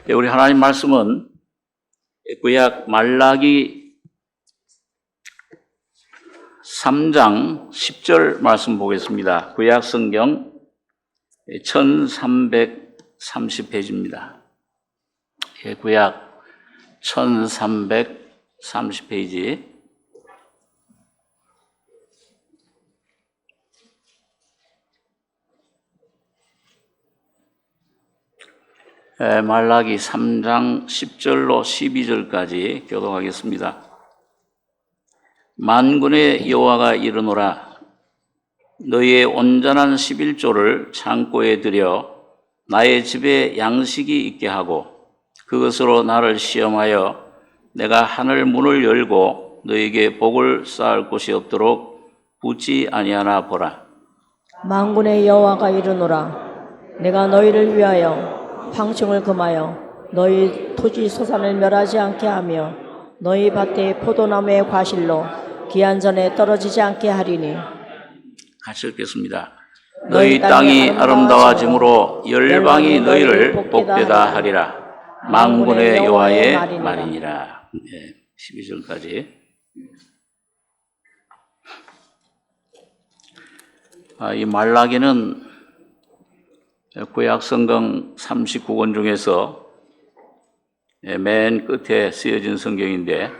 우리 하나님 말씀은 구약 말라기 3장 10절 말씀 보겠습니다. 구약 성경 1330페이지입니다. 구약 1330페이지. 말라기 3장 10절로 12절까지 교독하겠습니다. 만군의 여호와가 이르노라. 너희의 온전한 11조를 창고에 들여 나의 집에 양식이 있게 하고 그것으로 나를 시험하여 내가 하늘 문을 열고 너희에게 복을 쌓을 곳이 없도록 붙지 아니하나 보라. 만군의 여호와가 이르노라. 내가 너희를 위하여 방충을 금하여 너희 토지 소산을 멸하지 않게 하며 너희 밭에 포도나무의 과실로 기한전에 떨어지지 않게 하리니. 같이 읽겠습니다. 너희 땅이 아름다워짐으로 열방이 너희를 복되다 하리라. 만군의 여호와의 말이니라. 12절까지. 이 말라기는 구약 성경 39권 중에서 맨 끝에 쓰여진 성경인데,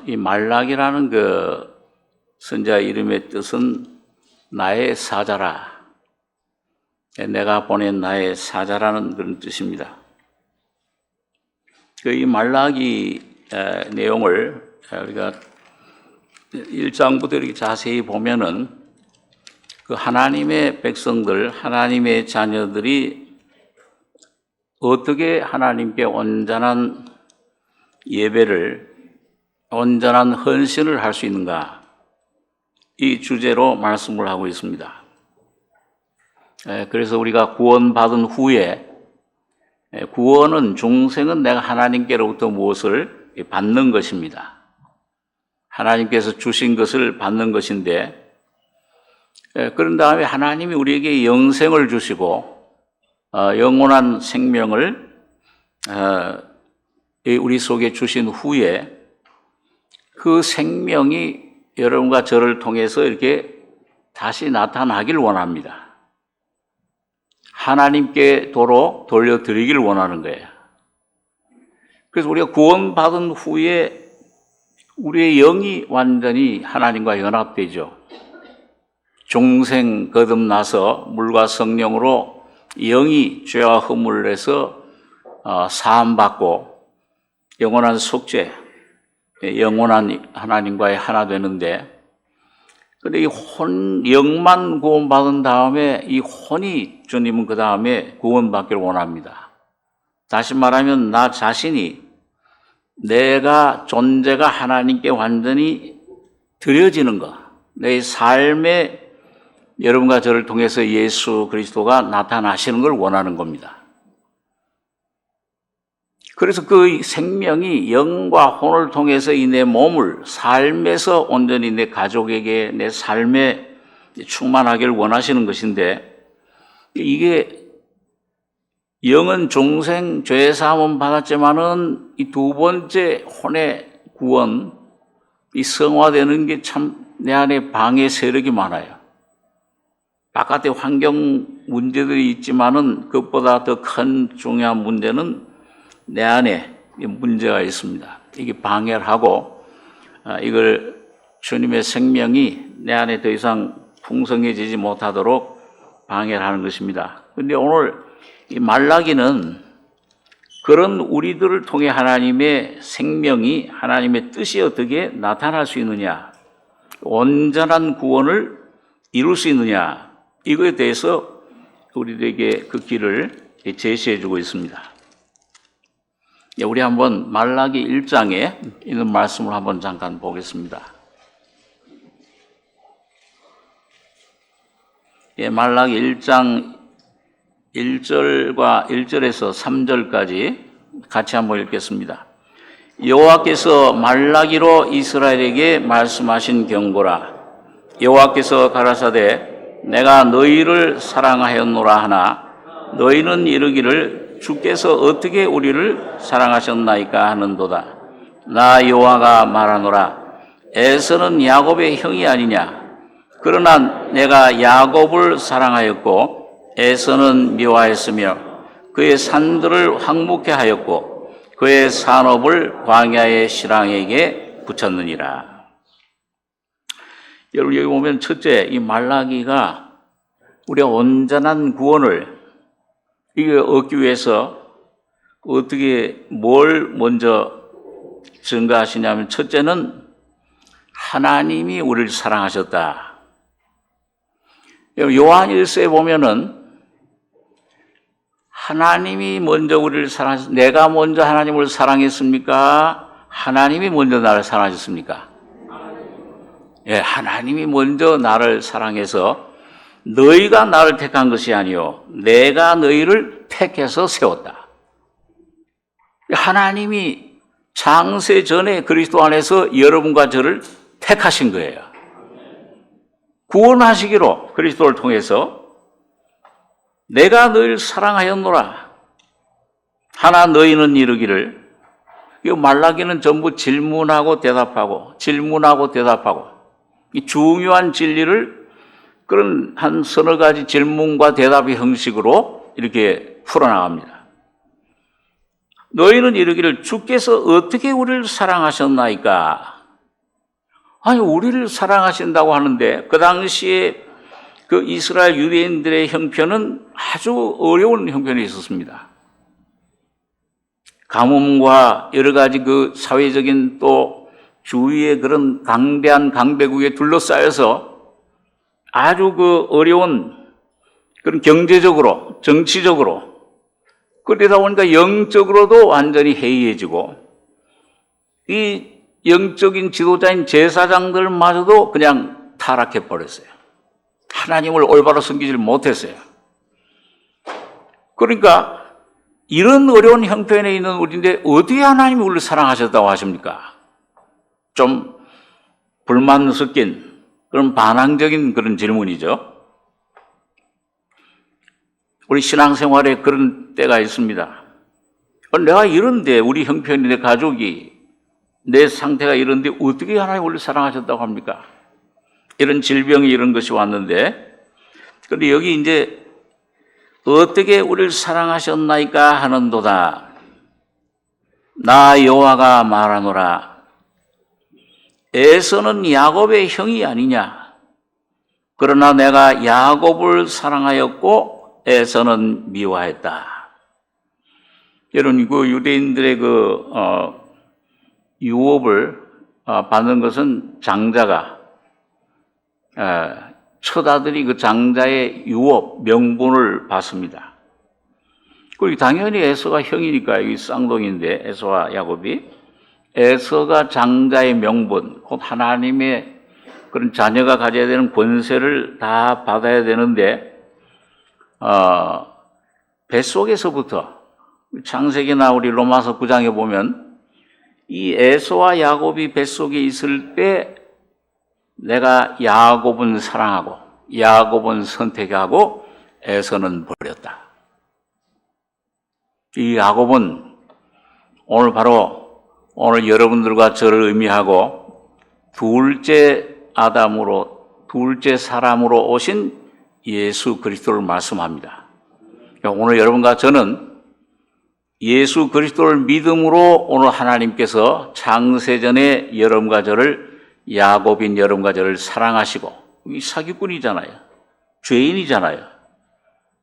이 말라기라는 그 선자 이름의 뜻은 나의 사자라, 내가 보낸 나의 사자라는 그런 뜻입니다. 이 말라기 내용을 우리가 1장부터 이렇게 자세히 보면은 그 하나님의 백성들, 하나님의 자녀들이 어떻게 하나님께 온전한 예배를, 온전한 헌신을 할 수 있는가, 이 주제로 말씀을 하고 있습니다. 그래서 우리가 구원받은 후에, 구원은, 중생은 내가 하나님께로부터 무엇을 받는 것입니다. 하나님께서 주신 것을 받는 것인데, 그런 다음에 하나님이 우리에게 영생을 주시고 영원한 생명을 우리 속에 주신 후에 그 생명이 여러분과 저를 통해서 이렇게 다시 나타나길 원합니다. 하나님께 도로 돌려드리길 원하는 거예요. 그래서 우리가 구원받은 후에 우리의 영이 완전히 하나님과 연합되죠. 중생 거듭나서 물과 성령으로 영이 죄와 허물을 해서 사함받고 영원한 속죄, 영원한 하나님과의 하나 되는데, 근데 이 영만 구원받은 다음에 이 혼이, 주님은 그 다음에 구원받기를 원합니다. 다시 말하면 나 자신이, 내가 존재가 하나님께 완전히 드려지는 것, 내 삶에 여러분과 저를 통해서 예수 그리스도가 나타나시는 걸 원하는 겁니다. 그래서 그 생명이 영과 혼을 통해서 이 내 몸을 삶에서 온전히 내 가족에게, 내 삶에 충만하기를 원하시는 것인데, 이게 영은 중생 죄사함은 받았지만은 이 두 번째 혼의 구원, 이 성화되는 게 참 내 안에 방해 세력이 많아요. 바깥에 환경 문제들이 있지만은 그것보다 더 큰 중요한 문제는 내 안에 문제가 있습니다. 이게 방해를 하고 이걸 주님의 생명이 내 안에 더 이상 풍성해지지 못하도록 방해를 하는 것입니다. 그런데 오늘 이 말라기는 그런 우리들을 통해 하나님의 생명이, 하나님의 뜻이 어떻게 나타날 수 있느냐, 온전한 구원을 이룰 수 있느냐, 이거에 대해서 우리들에게 그 길을 제시해 주고 있습니다. 우리 한번 말라기 1장에 있는 말씀을 한번 잠깐 보겠습니다. 말라기 1장 1절과 1절에서 3절까지 같이 한번 읽겠습니다. 여호와께서 말라기로 이스라엘에게 말씀하신 경고라. 여호와께서 가라사대 내가 너희를 사랑하였노라 하나 너희는 이르기를 주께서 어떻게 우리를 사랑하셨나이까 하는도다. 나 여호와가 말하노라. 에서는 야곱의 형이 아니냐. 그러나 내가 야곱을 사랑하였고 에서는 미워하였으며 그의 산들을 황무케 하였고 그의 산업을 광야의 실랑에게 붙였느니라. 여러분 여기 보면 첫째 이 말라기가 우리가 온전한 구원을 이거 얻기 위해서 어떻게 뭘 먼저 증가하시냐면 첫째는 하나님이 우리를 사랑하셨다. 요한 1서에 보면은 하나님이 먼저 우리를 사랑하셨, 내가 먼저 하나님을 사랑했습니까? 하나님이 먼저 나를 사랑하셨습니까? 예, 하나님이 먼저 나를 사랑해서 너희가 나를 택한 것이 아니요 내가 너희를 택해서 세웠다. 하나님이 창세 전에 그리스도 안에서 여러분과 저를 택하신 거예요. 구원하시기로 그리스도를 통해서 내가 너희를 사랑하였노라. 하나 너희는 이르기를, 이 말라기는 전부 질문하고 대답하고 질문하고 대답하고 이 중요한 진리를 그런 한 서너 가지 질문과 대답의 형식으로 이렇게 풀어나갑니다. 너희는 이르기를 주께서 어떻게 우리를 사랑하셨나이까? 아니 우리를 사랑하신다고 하는데 그 당시에 그 이스라엘 유대인들의 형편은 아주 어려운 형편이 있었습니다. 가뭄과 여러 가지 그 사회적인 또 주위의 그런 강대한 강대국에 둘러싸여서 아주 그 어려운 그런 경제적으로 정치적으로 그러다 보니까 영적으로도 완전히 해이해지고 이 영적인 지도자인 제사장들마저도 그냥 타락해 버렸어요. 하나님을 올바로 섬기지 못했어요. 그러니까 이런 어려운 형편에 있는 우리인데 어떻게 하나님이 우리를 사랑하셨다고 하십니까? 좀 불만 섞인 그런 반항적인 그런 질문이죠. 우리 신앙생활에 그런 때가 있습니다. 내가 이런데 우리 형편이 내 가족이 내 상태가 이런데 어떻게 하나님 우리를 사랑하셨다고 합니까? 이런 질병이 이런 것이 왔는데 그런데 여기 이제 어떻게 우리를 사랑하셨나이까 하는도다. 나 여호와가 말하노라. 에서는 야곱의 형이 아니냐. 그러나 내가 야곱을 사랑하였고 에서는 미워했다. 여러분 그 유대인들의 그 유업을 받는 것은 장자가 처자들이 그 장자의 유업 명분을 받습니다. 그리고 당연히 에서가 형이니까 이 쌍둥이인데 에서와 야곱이 에서가 장자의 명분 곧 하나님의 그런 자녀가 가져야 되는 권세를 다 받아야 되는데 뱃속에서부터 창세기나 우리 로마서 9장에 보면 이 에서와 야곱이 뱃속에 있을 때 내가 야곱은 사랑하고 야곱은 선택하고 에서는 버렸다. 이 야곱은 오늘 여러분들과 저를 의미하고 둘째 아담으로 둘째 사람으로 오신 예수 그리스도를 말씀합니다. 오늘 여러분과 저는 예수 그리스도를 믿음으로 오늘 하나님께서 창세전에 여러분과 저를 야곱인 여러분과 저를 사랑하시고 이 사기꾼이잖아요. 죄인이잖아요.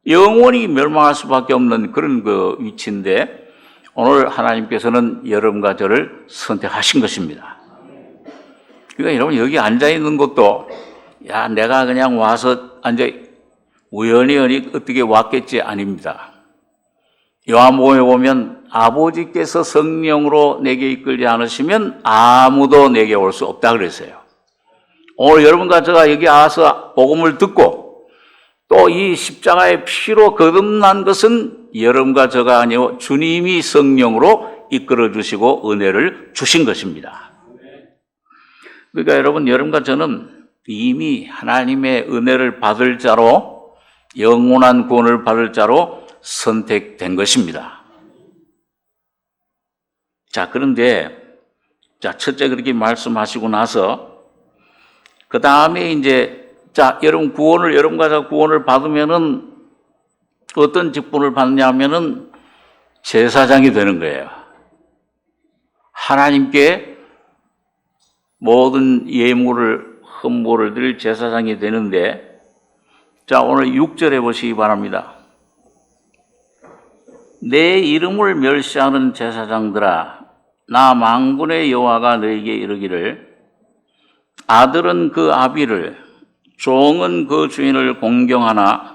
영원히 멸망할 수밖에 없는 그런 그 위치인데 오늘 하나님께서는 여러분과 저를 선택하신 것입니다. 그러니까 여러분 여기 앉아있는 것도 야 내가 그냥 와서 우연히 어떻게 왔겠지 아닙니다. 요한복음에 보면 아버지께서 성령으로 내게 이끌지 않으시면 아무도 내게 올 수 없다 그랬어요. 오늘 여러분과 제가 여기 와서 복음을 듣고 또 이 십자가의 피로 거듭난 것은 여러분과 저가 아니고 주님이 성령으로 이끌어 주시고 은혜를 주신 것입니다. 그러니까 여러분과 저는 이미 하나님의 은혜를 받을 자로 영원한 구원을 받을 자로 선택된 것입니다. 자, 그런데, 자, 첫째 그렇게 말씀하시고 나서, 그 다음에 이제, 자, 여러분과 구원을 받으면은 어떤 직분을 받느냐 하면은 제사장이 되는 거예요. 하나님께 모든 예물을, 헌물을 드릴 제사장이 되는데, 자, 오늘 6절에 보시기 바랍니다. 내 이름을 멸시하는 제사장들아, 나 만군의 여호와가 너에게 이르기를, 아들은 그 아비를, 종은 그 주인을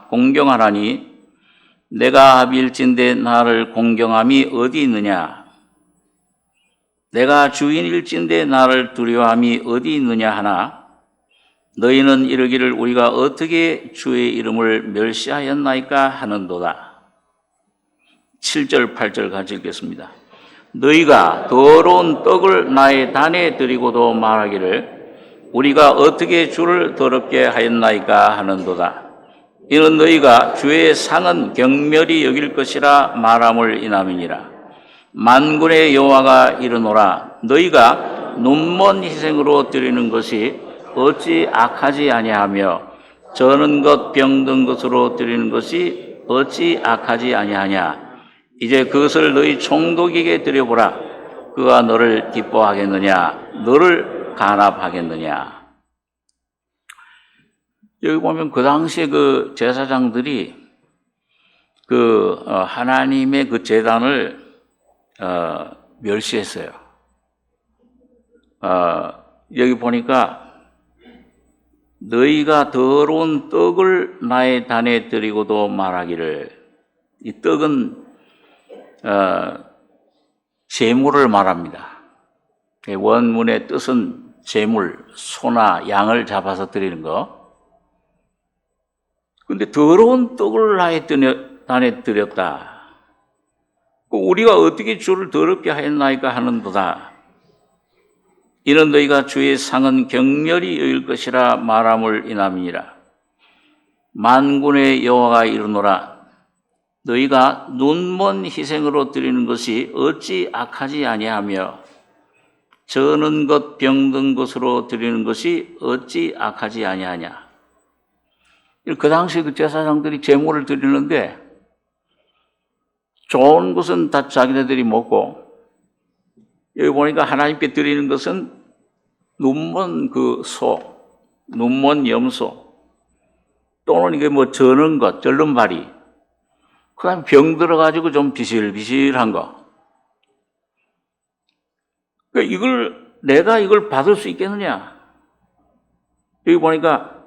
공경하나니 내가 아비일진데 나를 공경함이 어디 있느냐? 내가 주인일진데 나를 두려워함이 어디 있느냐 하나, 너희는 이르기를 우리가 어떻게 주의 이름을 멸시하였나이까 하는도다. 7절 8절 같이 읽겠습니다. 너희가 더러운 떡을 나의 단에 드리고도 말하기를 우리가 어떻게 주를 더럽게 하였나이까 하는도다. 이는 너희가 주의 상은 경멸히 여길 것이라 말함을 인함이니라. 만군의 여호와가 이르노라. 너희가 눈먼 희생으로 드리는 것이 어찌 악하지 아니하며 저는 것 병든 것으로 드리는 것이 어찌 악하지 아니하냐. 이제 그것을 너희 총독에게 드려보라. 그가 너를 기뻐하겠느냐, 너를 간합하겠느냐. 여기 보면 그 당시에 그 제사장들이 하나님의 그 제단을 멸시했어요. 여기 보니까 너희가 더러운 떡을 나의 단에 드리고도 말하기를, 이 떡은 제물을 말합니다. 원문의 뜻은 제물, 소나 양을 잡아서 드리는 거. 근데 더러운 떡을 나의 단에 드렸다. 우리가 어떻게 주를 더럽게 하였나이까 하는도다. 이는 너희가 주의 상은 경멸히 여길 것이라 말함을 인함이니라. 만군의 여호와가 이르노라. 너희가 눈먼 희생으로 드리는 것이 어찌 악하지 아니하며 저는 것 병든 것으로 드리는 것이 어찌 악하지 아니하냐. 그 당시 그 제사장들이 제물을 드리는데 좋은 것은 다 자기네들이 먹고, 여기 보니까 하나님께 드리는 것은 눈먼 그 소, 눈먼 염소, 또는 이게 뭐 저는 것, 절름발이, 그 다음에 병 들어가지고 좀 비실비실한 거. 그러니까 내가 이걸 받을 수 있겠느냐? 여기 보니까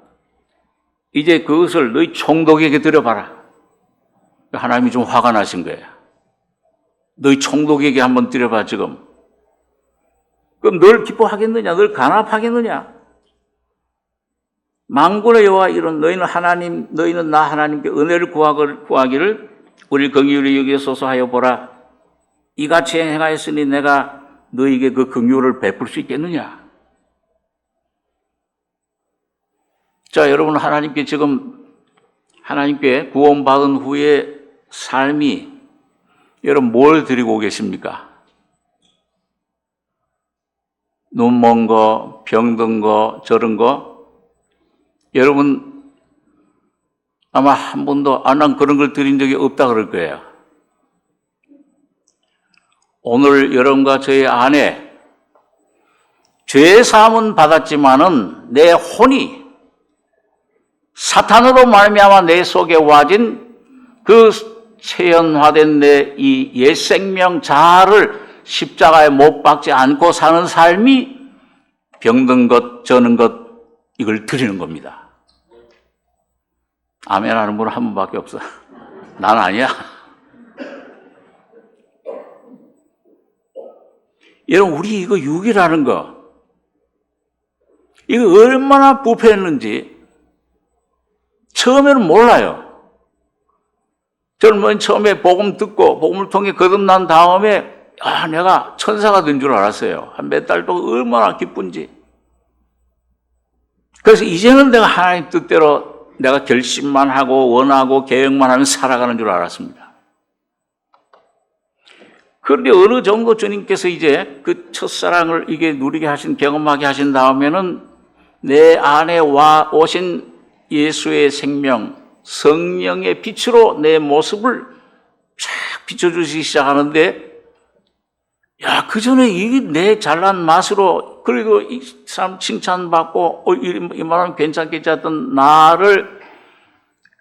이제 그것을 너희 총독에게 드려봐라. 하나님이 좀 화가 나신 거예요. 너희 총독에게 한번 드려봐, 지금. 그럼 널 기뻐하겠느냐? 널 간합하겠느냐? 만군의 여호와 이런 너희는 나 하나님께 은혜를 구하기를 우리 긍휼히 여기소서 하여 보라. 이같이 행하였으니 내가 너희에게 그 긍휼을 베풀 수 있겠느냐? 자, 여러분, 하나님께 구원받은 후에 삶이, 여러분 뭘 드리고 계십니까? 눈먼 거, 병든 거, 저런 거. 여러분 아마 한 번도 난 그런 걸 드린 적이 없다 그럴 거예요. 오늘 여러분과 저의 안에 죄 사함은 받았지만은 내 혼이 사탄으로 말미암아 내 속에 와진 그 체현화된 내 이 옛 생명 자아를 십자가에 못 박지 않고 사는 삶이 병든 것, 저는 것, 이걸 드리는 겁니다. 아멘 하는 분은 한 분밖에 없어. 난 아니야. 여러분, 우리 이거 육이라는 거, 이거 얼마나 부패했는지 처음에는 몰라요. 저는 처음에 복음 듣고 복음을 통해 거듭난 다음에 내가 천사가 된 줄 알았어요. 한 몇 달 동안 얼마나 기쁜지. 그래서 이제는 내가 하나님 뜻대로 내가 결심만 하고 원하고 계획만 하면 살아가는 줄 알았습니다. 그런데 어느 정도 주님께서 이제 그 첫사랑을 이게 누리게 하신, 경험하게 하신 다음에는 내 안에 와 오신 예수의 생명, 성령의 빛으로 내 모습을 쫙 비춰주시기 시작하는데, 야, 그 전에 이게 내 잘난 맛으로, 그리고 이 사람 칭찬받고, 이만하면 괜찮겠지 했던 나를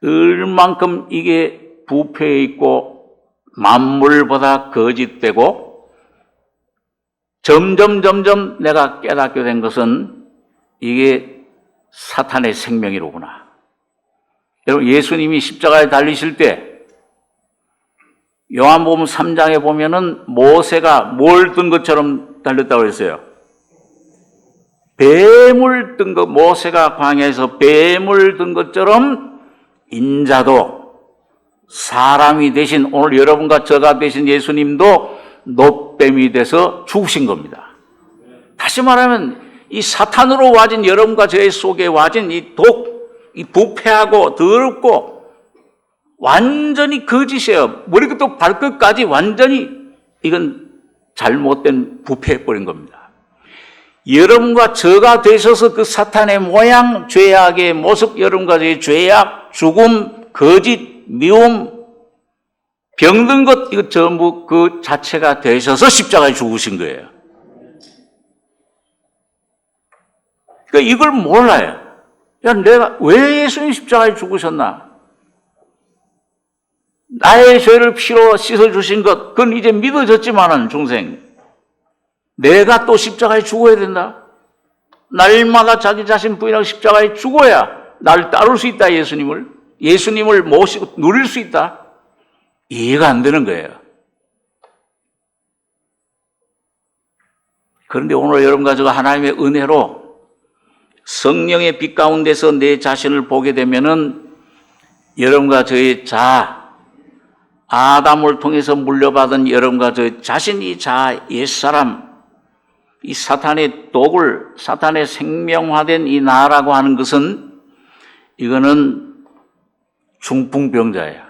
얼만큼 이게 부패해 있고, 만물보다 거짓되고, 점점 내가 깨닫게 된 것은 이게 사탄의 생명이로구나. 여러분, 예수님이 십자가에 달리실 때 요한복음 3장에 보면은 모세가 뭘 든 것처럼 달렸다고 했어요. 뱀을 든 것, 모세가 광야에서 뱀을 든 것처럼 인자도 사람이 되신, 오늘 여러분과 저가 되신 예수님도 놋뱀이 돼서 죽으신 겁니다. 다시 말하면 이 사탄으로 와진, 여러분과 저의 속에 와진 이 독, 이 부패하고 더럽고 완전히 거짓이에요. 머리부터 발끝까지 완전히 이건 잘못된 부패해버린 겁니다. 여러분과 저가 되셔서 그 사탄의 모양, 죄악의 모습, 여러분과 저의 죄악, 죽음, 거짓, 미움, 병든 것, 이거 전부 그 자체가 되셔서 십자가에 죽으신 거예요. 그러니까 이걸 몰라요. 야, 내가 왜 예수님 십자가에 죽으셨나? 나의 죄를 피로 씻어주신 것, 그건 이제 믿어졌지만은, 중생. 내가 또 십자가에 죽어야 된다? 날마다 자기 자신 부인하고 십자가에 죽어야 나를 따를 수 있다, 예수님을. 예수님을 모시고 누릴 수 있다. 이해가 안 되는 거예요. 그런데 오늘 여러분과 제가 하나님의 은혜로 성령의 빛 가운데서 내 자신을 보게 되면은 여러분과 저의 아담을 통해서 물려받은 여러분과 저 자신이 옛사람, 이 사탄의 독을, 사탄의 생명화된 이 나라고 하는 것은 이거는 중풍병자예요.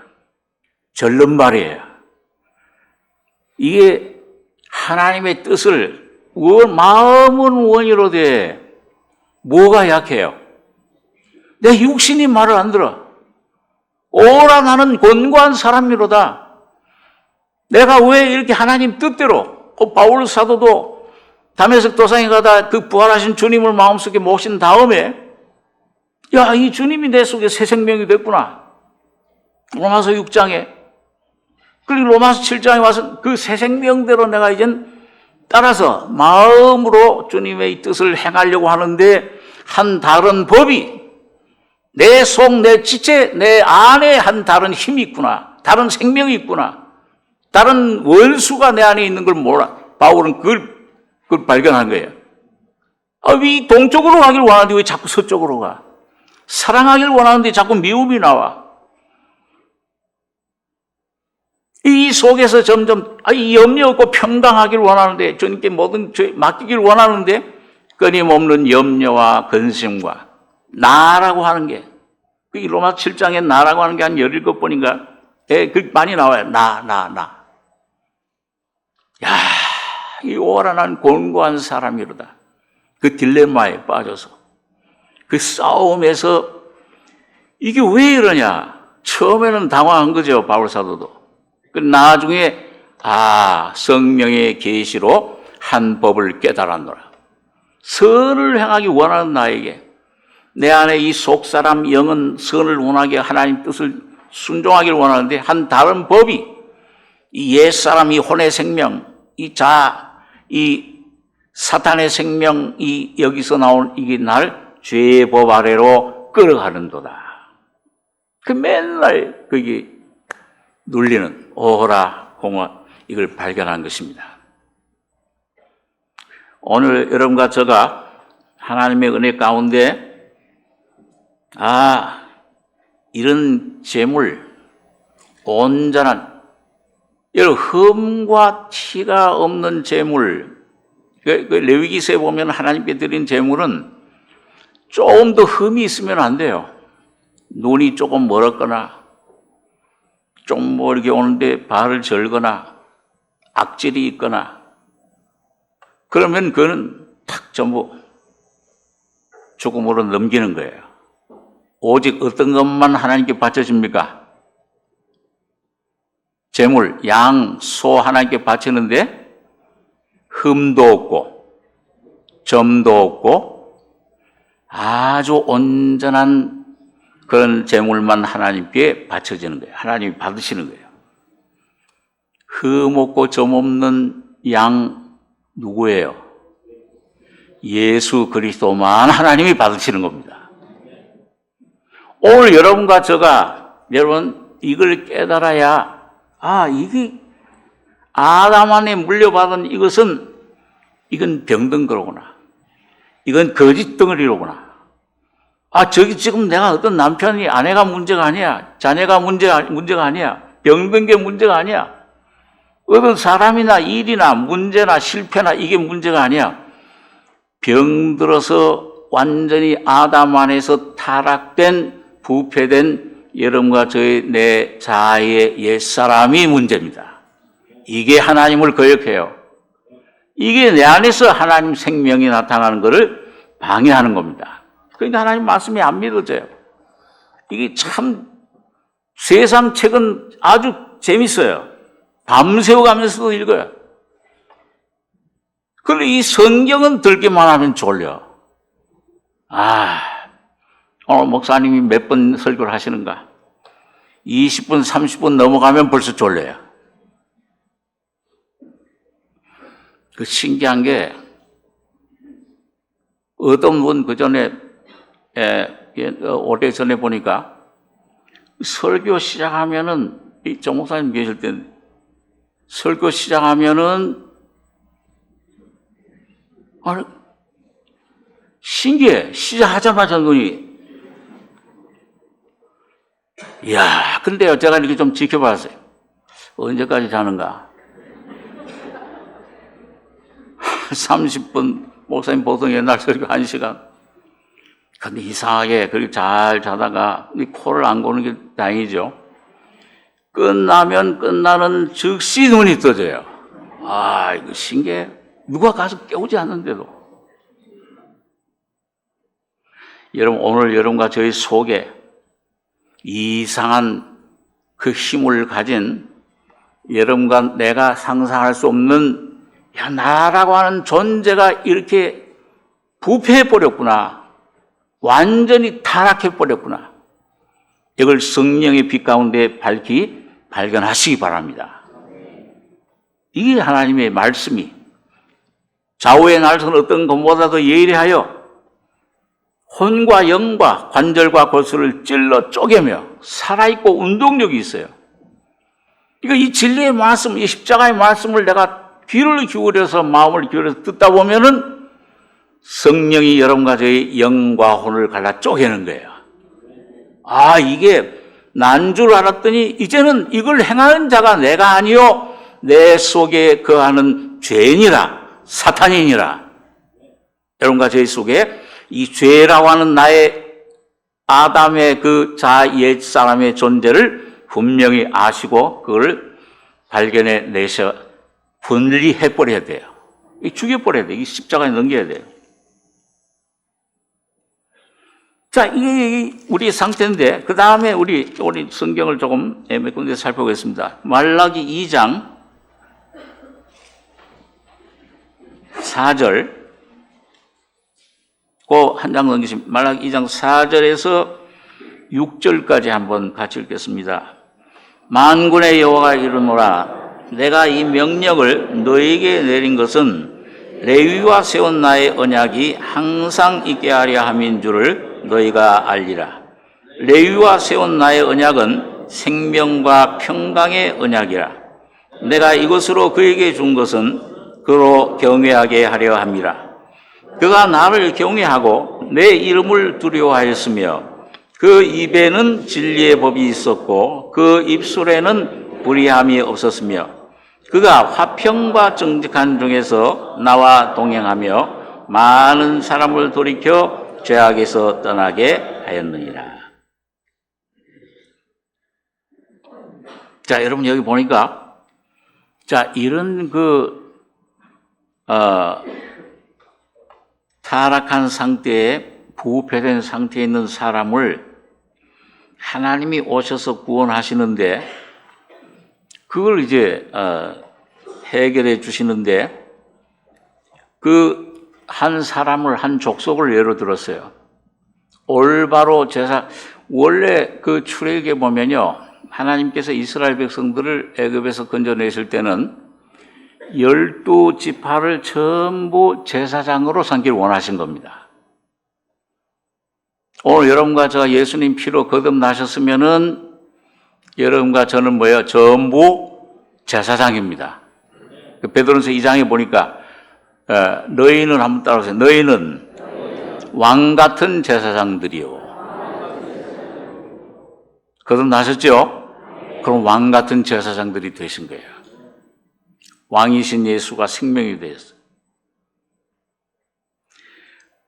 절름발이에요. 이게 하나님의 뜻을, 마음은 원이로 돼. 뭐가 약해요? 내 육신이 말을 안 들어. 오라 나는 권고한 사람이로다. 내가 왜 이렇게 하나님 뜻대로, 바울 사도도 다메섹 도상에 가다 그 부활하신 주님을 마음속에 모신 다음에, 야, 이 주님이 내 속에 새 생명이 됐구나. 로마서 6장에, 그리고 로마서 7장에 와서 그 새 생명대로 내가 이젠 따라서 마음으로 주님의 뜻을 행하려고 하는데, 한 다른 법이 내 속, 내 지체, 내 안에 한 다른 힘이 있구나. 다른 생명이 있구나. 다른 원수가 내 안에 있는 걸 몰라. 바울은 그걸 발견한 거예요. 왜 동쪽으로 가길 원하는데 왜 자꾸 서쪽으로 가? 사랑하길 원하는데 자꾸 미움이 나와. 이 속에서 점점 염려 없고 평강하길 원하는데, 주님께 모든 죄 맡기길 원하는데 끊임없는 염려와 근심과 나라고 하는 게, 이 로마 7장에 나라고 하는 게 한 17번인가 많이 나와요. 나. 야, 이 오라 난 곤고한 사람이로다. 그 딜레마에 빠져서, 그 싸움에서 이게 왜 이러냐? 처음에는 당황한 거죠, 바울 사도도. 나중에 성령의 계시로 한 법을 깨달았노라. 선을 행하기 원하는 나에게, 내 안에 이 속사람 영은 선을 원하게 하나님 뜻을 순종하기를 원하는데, 한 다른 법이 이 옛사람, 이 혼의 생명, 이 사탄의 생명, 여기서 나온 이게 날 죄의 법 아래로 끌어가는도다. 그 맨날 그게 눌리는 오라 공허, 이걸 발견한 것입니다. 오늘 여러분과 제가 하나님의 은혜 가운데 이런 재물, 온전한, 여러분 흠과 티가 없는 재물, 레위기서에 보면 하나님께 드린 재물은 조금 더 흠이 있으면 안 돼요. 눈이 조금 멀었거나 좀 이렇게 오는데 발을 절거나 악질이 있거나 그러면 그거는 탁 전부 죽음으로 넘기는 거예요. 오직 어떤 것만 하나님께 바쳐집니까? 제물, 양, 소 하나님께 바치는데 흠도 없고 점도 없고 아주 온전한 그런 제물만 하나님께 바쳐지는 거예요. 하나님이 받으시는 거예요. 흠 없고 점 없는 양 누구예요? 예수 그리스도만 하나님이 받으시는 겁니다. 오늘 여러분과 제가 여러분 이걸 깨달아야 이게 아담 안에 물려받은 이건 병든 거로구나. 이건 거짓 덩어리로구나. 저기 지금 내가 어떤 남편이 아내가 문제가 아니야. 자녀가 문제가 아니야. 병든 게 문제가 아니야. 어떤 사람이나 일이나 문제나 실패나 이게 문제가 아니야. 병들어서 완전히 아담 안에서 타락된 부패된 여러분과 저의 내 자아의 옛사람이 문제입니다. 이게 하나님을 거역해요. 이게 내 안에서 하나님 생명이 나타나는 것을 방해하는 겁니다. 그러니까 하나님 말씀이 안 믿어져요. 이게 참 세상 책은 아주 재밌어요. 밤새워 가면서도 읽어요. 그런데 이 성경은 들기만 하면 졸려. 오늘 목사님이 몇 번 설교를 하시는가? 20분, 30분 넘어가면 벌써 졸려요. 그 신기한 게 어떤 분 그 전에 오래전에 보니까 설교 시작하면은 이 정 목사님 계실 때 설교 시작하면은 신기해. 시작하자마자 눈이 근데요 제가 이렇게 좀 지켜봤어요. 언제까지 자는가? 30분 목사님 보통 옛날 설교 1시간. 근데 이상하게 그렇게 잘 자다가 코를 안 고는 게 다행이죠. 끝나면 끝나는 즉시 눈이 떠져요. 이거 신기해. 누가 가서 깨우지 않는데도. 여러분, 오늘 여러분과 저희 속에 이상한 그 힘을 가진 여러분과 내가 상상할 수 없는 나라고 하는 존재가 이렇게 부패해버렸구나. 완전히 타락해버렸구나. 이걸 성령의 빛 가운데 발견하시기 바랍니다. 이게 하나님의 말씀이 좌우의 날선 어떤 것보다도 예리하여 혼과 영과 관절과 골수를 찔러 쪼개며 살아있고 운동력이 있어요. 이 진리의 말씀, 이 십자가의 말씀을 내가 귀를 기울여서 마음을 기울여서 듣다 보면은 성령이 여러분과 저희 영과 혼을 갈라 쪼개는 거예요. 이게 난 줄 알았더니 이제는 이걸 행하는 자가 내가 아니요 내 속에 거하는 죄인이라 사탄이니라. 여러분과 저희 속에 이 죄라고 하는 나의 아담의 그 옛 사람의 존재를 분명히 아시고 그걸 발견해 내셔 분리해 버려야 돼요. 죽여버려야 돼요. 이 십자가에 넘겨야 돼요. 자, 이게 우리 상태인데, 그 다음에 우리 성경을 조금 몇 군데 살펴보겠습니다. 말라기 2장 4절, 그 한 장 넘기시면, 말라기 2장 4절에서 6절까지 한번 같이 읽겠습니다. 만군의 여호와가 이르노라, 내가 이 명령을 너에게 내린 것은 레위와 세운 나의 언약이 항상 있게 하려 함인 줄을 너희가 알리라. 레위와 세운 나의 언약은 생명과 평강의 언약이라. 내가 이것으로 그에게 준 것은 그로 경외하게 하려 함이라. 그가 나를 경외하고 내 이름을 두려워하였으며 그 입에는 진리의 법이 있었고 그 입술에는 불의함이 없었으며 그가 화평과 정직한 중에서 나와 동행하며 많은 사람을 돌이켜 죄악에서 떠나게 하였느니라. 자, 여러분 여기 보니까 자, 이런 타락한 상태에, 부패된 상태에 있는 사람을 하나님이 오셔서 구원하시는데, 그걸 이제 해결해 주시는데, 그 한 사람을, 한 족속을 예로 들었어요. 올바로 원래 그 출애굽에 보면요, 하나님께서 이스라엘 백성들을 애굽에서 건져내실 때는 12지파를 전부 제사장으로 삼기를 원하신 겁니다. 오늘 여러분과 저 예수님 피로 거듭나셨으면은 여러분과 저는 뭐예요? 전부 제사장입니다. 베드로전서 2장에 보니까 너희는, 한번 따라오세요. 너희는 왕 같은 제사장들이요. 거듭나셨죠? 그럼 왕 같은 제사장들이 되신 거예요. 왕이신 예수가 생명이 되었어요.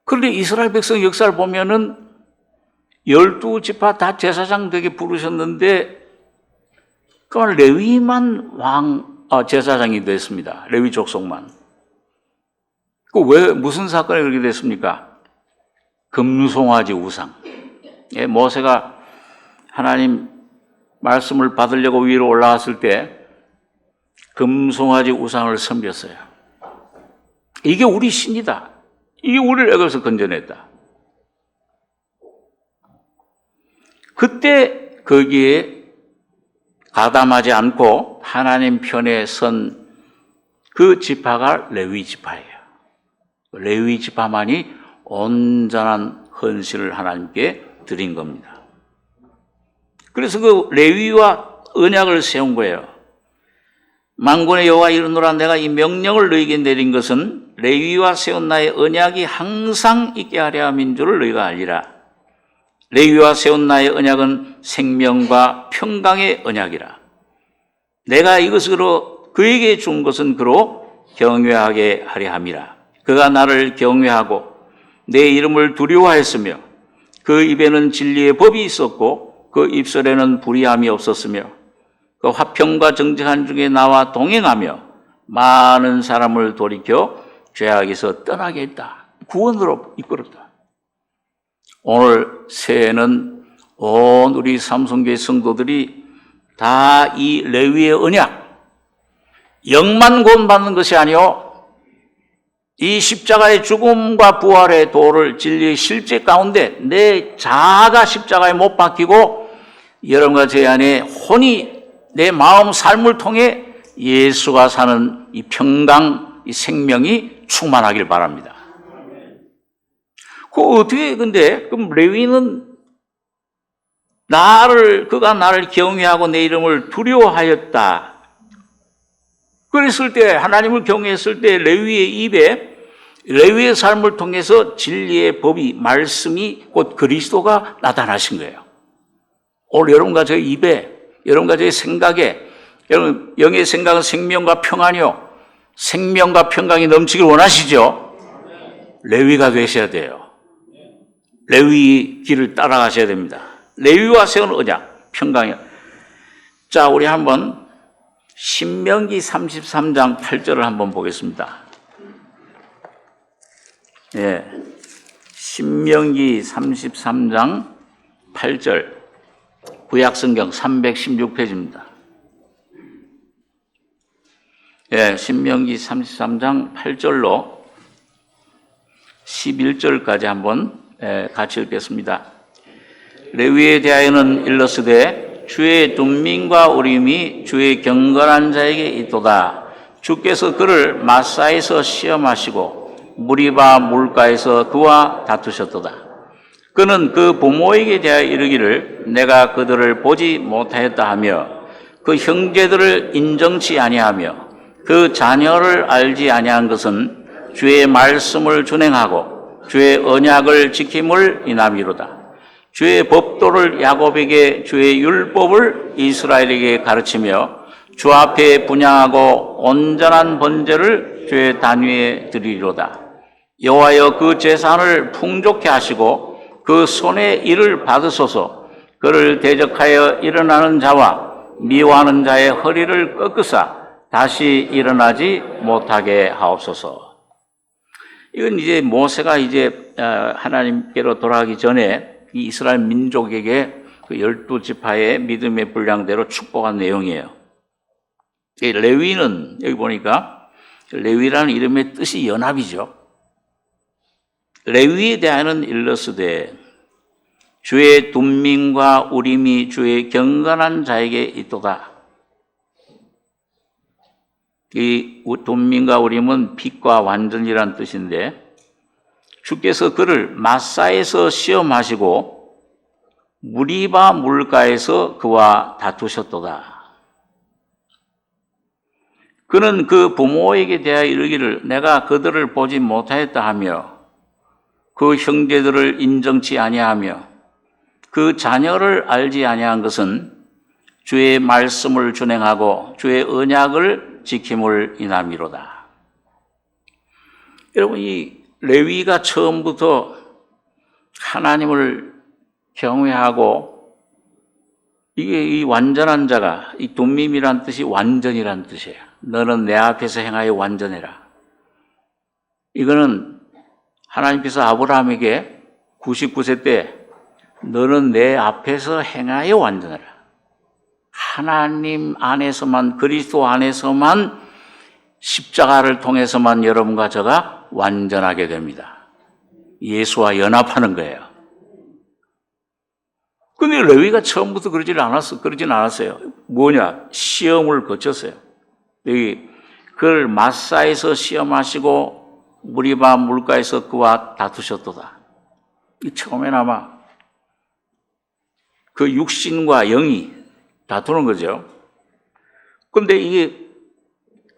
그런데 이스라엘 백성 역사를 보면은 12지파 다 제사장 되게 부르셨는데, 그만 레위만 제사장이 됐습니다. 레위 족속만. 무슨 사건이 그렇게 됐습니까? 금송아지 우상. 예, 모세가 하나님 말씀을 받으려고 위로 올라왔을 때 금송아지 우상을 섬겼어요. 이게 우리 신이다. 이게 우리를 애굽에서 건져냈다. 그때 거기에 가담하지 않고 하나님 편에 선 그 지파가 레위 지파예요. 레위 지파만이 온전한 헌신을 하나님께 드린 겁니다. 그래서 그 레위와 언약을 세운 거예요. 만군의 여호와 이르노라, 내가 이 명령을 너희에게 내린 것은 레위와 세운 나의 언약이 항상 있게 하려 함인 줄을 너희가 알리라. 레위와 세운 나의 언약은 생명과 평강의 언약이라. 내가 이것으로 그에게 준 것은 그로 경외하게 하려 함이라. 그가 나를 경외하고 내 이름을 두려워하였으며 그 입에는 진리의 법이 있었고 그 입술에는 불의함이 없었으며 그 화평과 정직한 중에 나와 동행하며 많은 사람을 돌이켜 죄악에서 떠나게 했다. 구원으로 이끌었다. 오늘 새해는 온 우리 삼성교회 성도들이 다 이 레위의 언약, 영만 구원받는 것이 아니요, 이 십자가의 죽음과 부활의 도를 진리의 실제 가운데 내 자아가 십자가에 못 박히고 여러분과 제 안에 혼이, 내 마음 삶을 통해 예수가 사는 이 평강, 이 생명이 충만하길 바랍니다. 근데 그럼 레위는 그가 나를 경외하고 내 이름을 두려워하였다. 그랬을 때, 하나님을 경외했을 때 레위의 입에, 레위의 삶을 통해서 진리의 법이, 말씀이 곧 그리스도가 나타나신 거예요. 오늘 여러분과 저의 입에, 여러분과 저의 생각에, 여러분 영의 생각은 생명과 평안이요, 생명과 평강이 넘치길 원하시죠? 레위가 되셔야 돼요. 레위 길을 따라가셔야 됩니다. 레위와 세운 언약, 평강이요. 자, 우리 한번 신명기 33장 8절을 한번 보겠습니다. 예, 신명기 33장 8절, 구약성경 316페이지입니다. 예, 신명기 33장 8절로 11절까지 한번 같이 읽겠습니다. 레위에 대하여는 일러스되 주의 둔민과 우림이 주의 경건한 자에게 있도다. 주께서 그를 마사에서 시험하시고 무리바 물가에서 그와 다투셨도다. 그는 그 부모에게 대하여 이르기를 내가 그들을 보지 못하였다 하며 그 형제들을 인정치 아니하며 그 자녀를 알지 아니한 것은 주의 말씀을 준행하고 주의 언약을 지킴을 인함이로다. 주의 법도를 야곱에게 주의 율법을 이스라엘에게 가르치며 주 앞에 분향하고 온전한 번제를 주의 단위에 드리리로다. 여호와여 그 제사를 풍족케 하시고 그 손의 일을 받으소서. 그를 대적하여 일어나는 자와 미워하는 자의 허리를 꺾으사 다시 일어나지 못하게 하옵소서. 이건 이제 모세가 이제 하나님께로 돌아가기 전에 이 이스라엘 민족에게 그 12지파의 믿음의 분량대로 축복한 내용이에요. 레위는 여기 보니까 레위라는 이름의 뜻이 연합이죠. 레위에 대하여는 일러스되 주의 둠민과 우림이 주의 경건한 자에게 있도다. 이 둠민과 우림은 빛과 완전이란 뜻인데 주께서 그를 마사에서 시험하시고 무리바 물가에서 그와 다투셨도다. 그는 그 부모에게 대하여 이르기를 내가 그들을 보지 못하였다 하며 그 형제들을 인정치 아니하며 그 자녀를 알지 아니한 것은 주의 말씀을 준행하고 주의 언약을 지킴을 인함이로다. 여러분, 이 레위가 처음부터 하나님을 경외하고 이게 이 완전한 자가 이 둠밈이란 뜻이 완전이란 뜻이에요. 너는 내 앞에서 행하여 완전해라. 이거는 하나님께서 아브라함에게 99세 때 너는 내 앞에서 행하여 완전해라. 하나님 안에서만, 그리스도 안에서만, 십자가를 통해서만 여러분과 저가 완전하게 됩니다. 예수와 연합하는 거예요. 근데 레위가 처음부터 그러진 않았어요. 뭐냐? 시험을 거쳤어요. 여기 그를 마사에서 시험하시고 무리바 물가에서 그와 다투셨도다. 이 처음에나마 그 육신과 영이 다투는 거죠. 근데 이게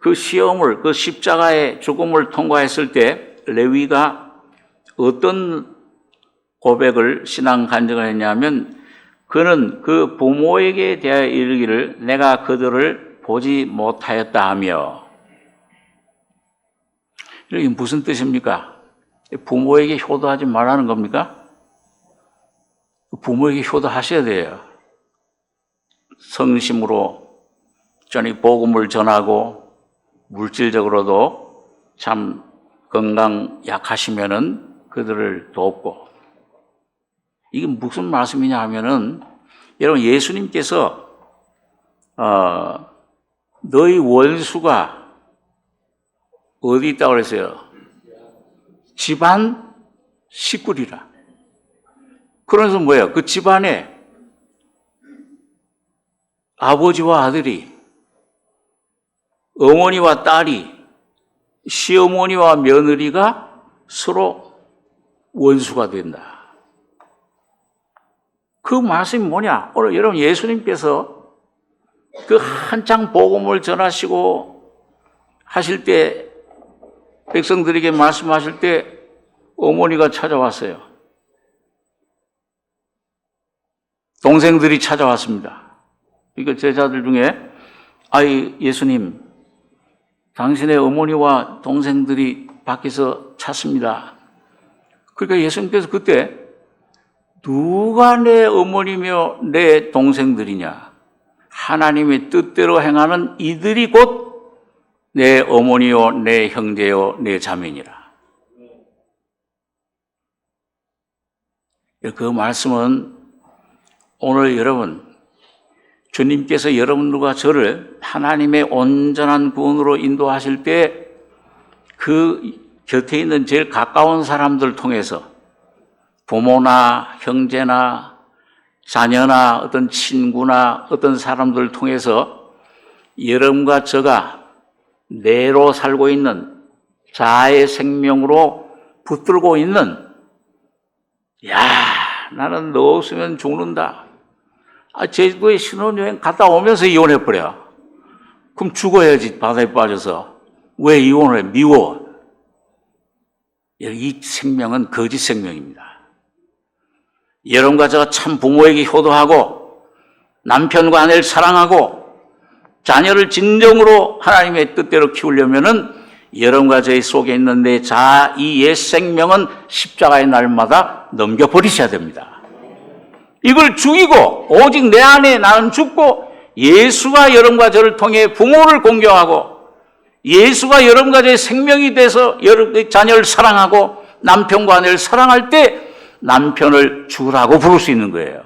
그 시험을, 그 십자가의 죽음을 통과했을 때 레위가 어떤 고백을, 신앙 간증을 했냐면 그는 그 부모에게 대하여 이르기를 내가 그들을 보지 못하였다 하며. 이게 무슨 뜻입니까? 부모에게 효도하지 말라는 겁니까? 부모에게 효도하셔야 돼요. 성심으로 전이 복음을 전하고 물질적으로도 참 건강 약하시면은 그들을 돕고. 이게 무슨 말씀이냐 하면은 여러분 예수님께서 너희 원수가 어디 있다고 그랬어요? 집안 식구리라. 그래서 뭐예요? 그 집안에 아버지와 아들이, 어머니와 딸이, 시어머니와 며느리가 서로 원수가 된다. 그 말씀이 뭐냐? 오늘 여러분 예수님께서 그 한창 복음을 전하시고 하실 때 백성들에게 말씀하실 때 어머니가 찾아왔어요. 동생들이 찾아왔습니다. 이거 제자들 중에 아이 예수님 당신의 어머니와 동생들이 밖에서 찾습니다. 그러니까 예수님께서 그때 누가 내 어머니며 내 동생들이냐? 하나님의 뜻대로 행하는 이들이 곧 내 어머니요, 내 형제요, 내 자매니라. 그 말씀은 오늘 여러분, 주님께서 여러분들과 저를 하나님의 온전한 구원으로 인도하실 때 그 곁에 있는 제일 가까운 사람들 통해서 부모나 형제나 자녀나 어떤 친구나 어떤 사람들을 통해서 여러분과 저가 내로 살고 있는 자아의 생명으로 붙들고 있는 나는 너 없으면 죽는다. 제주도에 신혼여행 갔다 오면서 이혼해버려. 그럼 죽어야지 바다에 빠져서. 왜 이혼을 해? 미워. 이 생명은 거짓 생명입니다. 여러분과 저가 참 부모에게 효도하고 남편과 아내를 사랑하고 자녀를 진정으로 하나님의 뜻대로 키우려면은 여러분과 저희 속에 있는 내 자아, 이 옛 생명은 십자가의 날마다 넘겨버리셔야 됩니다. 이걸 죽이고 오직 내 안에 나는 죽고 예수가 여러분과 저를 통해 부모를 공경하고 예수가 여러분과 저의 생명이 돼서 여러분의 자녀를 사랑하고 남편과 아내를 사랑할 때 남편을 주라고 부를 수 있는 거예요.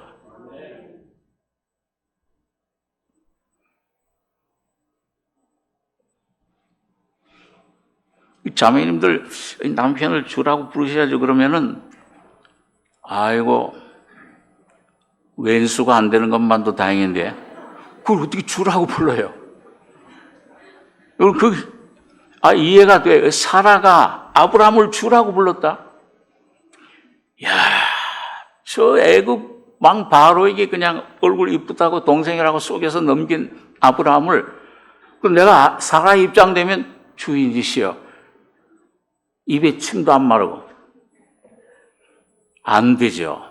자매님들 남편을 주라고 부르셔야죠. 그러면은 아이고 왼수가 안 되는 것만도 다행인데 그걸 어떻게 주라고 불러요? 이해가 돼. 사라가 아브라함을 주라고 불렀다. 야, 저 애굽 왕 바로에게 그냥 얼굴 이쁘다고 동생이라고 속여서 넘긴 아브라함을 내가 사라 입장 되면 주인이시여. 입에 침도 안 마르고. 안 되죠.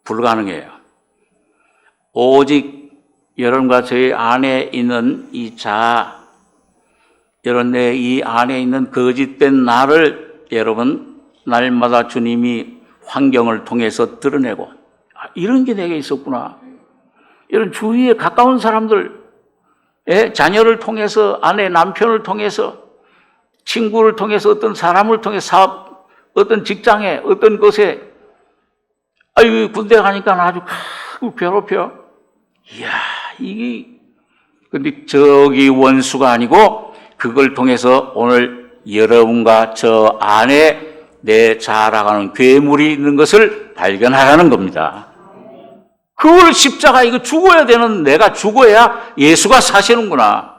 불가능해요. 오직 여러분과 저희 안에 있는 이 자아, 여러분 내 이 안에 있는 거짓된 나를 여러분 날마다 주님이 환경을 통해서 드러내고 이런 게 내게 있었구나. 이런 주위에 가까운 사람들, 자녀를 통해서 아내 남편을 통해서 친구를 통해서 어떤 사람을 통해 사업, 어떤 직장에 어떤 것에 군대 가니까 아주 괴롭혀. 이야 근데 저기 원수가 아니고 그걸 통해서 오늘 여러분과 저 안에 내 자라가는 괴물이 있는 것을 발견하라는 겁니다. 그걸 십자가 이거 죽어야 되는 내가 죽어야 예수가 사시는구나.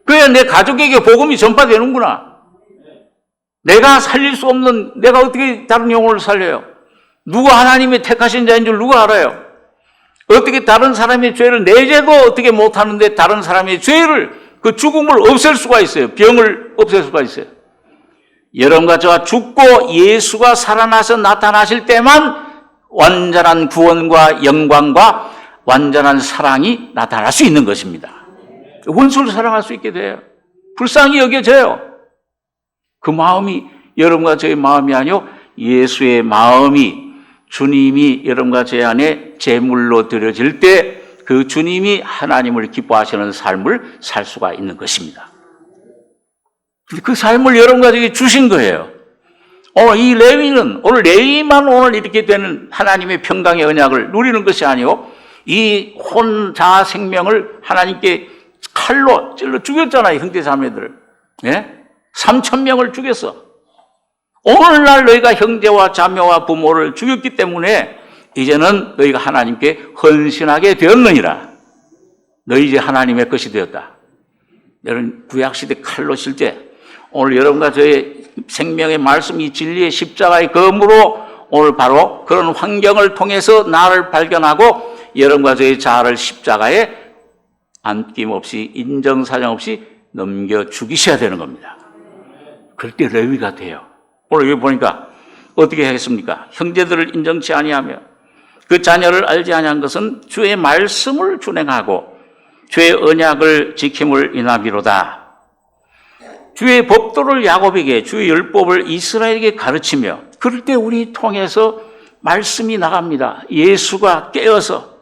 그래야 내 가족에게 복음이 전파되는구나. 내가 살릴 수 없는 내가 어떻게 다른 영혼을 살려요? 누가 하나님의 택하신 자인 줄 누가 알아요? 어떻게 다른 사람의 죄를 내 죄도 어떻게 못하는데 다른 사람의 죄를 그 죽음을 없앨 수가 있어요. 병을 없앨 수가 있어요. 여러분과 저와 죽고 예수가 살아나서 나타나실 때만 완전한 구원과 영광과 완전한 사랑이 나타날 수 있는 것입니다. 원수를 사랑할 수 있게 돼요. 불쌍히 여겨져요. 그 마음이 여러분과 저의 마음이 아니요 예수의 마음이 주님이 여러분과 제 안에 제물로 드려질 때 그 주님이 하나님을 기뻐하시는 삶을 살 수가 있는 것입니다. 그 삶을 여러분과 저에게 주신 거예요. 이 레위는 오늘 레위만 오늘 이렇게 되는 하나님의 평강의 언약을 누리는 것이 아니요 이 혼자 생명을 하나님께 칼로 찔러 죽였잖아요. 형제자매들을. 3,000명을 죽였어. 오늘날 너희가 형제와 자매와 부모를 죽였기 때문에 이제는 너희가 하나님께 헌신하게 되었느니라. 너희 이제 하나님의 것이 되었다. 여러분 구약시대 칼로 칠 때 오늘 여러분과 저의 생명의 말씀 이 진리의 십자가의 검으로 오늘 바로 그런 환경을 통해서 나를 발견하고 여러분과 저의 자아를 십자가에 안김없이 인정사정 없이 넘겨 죽이셔야 되는 겁니다. 그럴 때 레위가 돼요. 오늘 여기 보니까 어떻게 하겠습니까? 형제들을 인정치 아니하며 그 자녀를 알지 아니한 것은 주의 말씀을 준행하고 주의 언약을 지킴을 인하비로다. 주의 법도를 야곱에게 주의 율법을 이스라엘에게 가르치며 그럴 때 우리 통해서 말씀이 나갑니다. 예수가 깨어서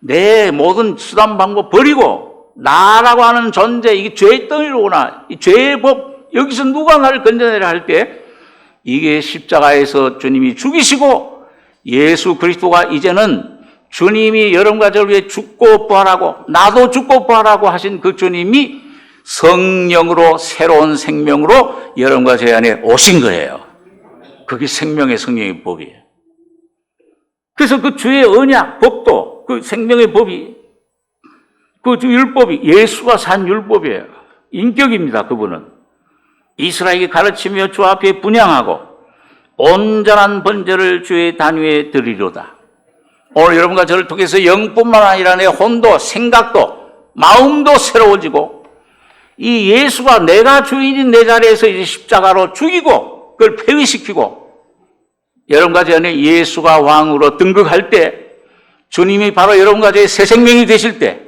내 모든 수단 방법 버리고 나라고 하는 존재 이게 죄의 덩이로구나. 이 죄의 법 여기서 누가 나를 건져내라 할 때 이게 십자가에서 주님이 죽이시고 예수 그리스도가 이제는 주님이 여러분과 저를 위해 죽고 부활하고 나도 죽고 부활하고 하신 그 주님이 성령으로 새로운 생명으로 여러분과 제 안에 오신 거예요. 그게 생명의 성령의 법이에요. 그래서 그 주의 언약, 법도 그 생명의 법이 그 율법이 예수가 산 율법이에요. 인격입니다. 그분은. 이스라엘에게 가르치며 주 앞에 분향하고 온전한 번제를 주의 단위에 드리로다. 오늘 여러분과 저를 통해서 영뿐만 아니라 내 혼도 생각도 마음도 새로워지고 이 예수가 내가 주인인 내 자리에서 이제 십자가로 죽이고 그걸 폐위시키고 여러분과 제 안에 예수가 왕으로 등극할 때 주님이 바로 여러분과 저의 새 생명이 되실 때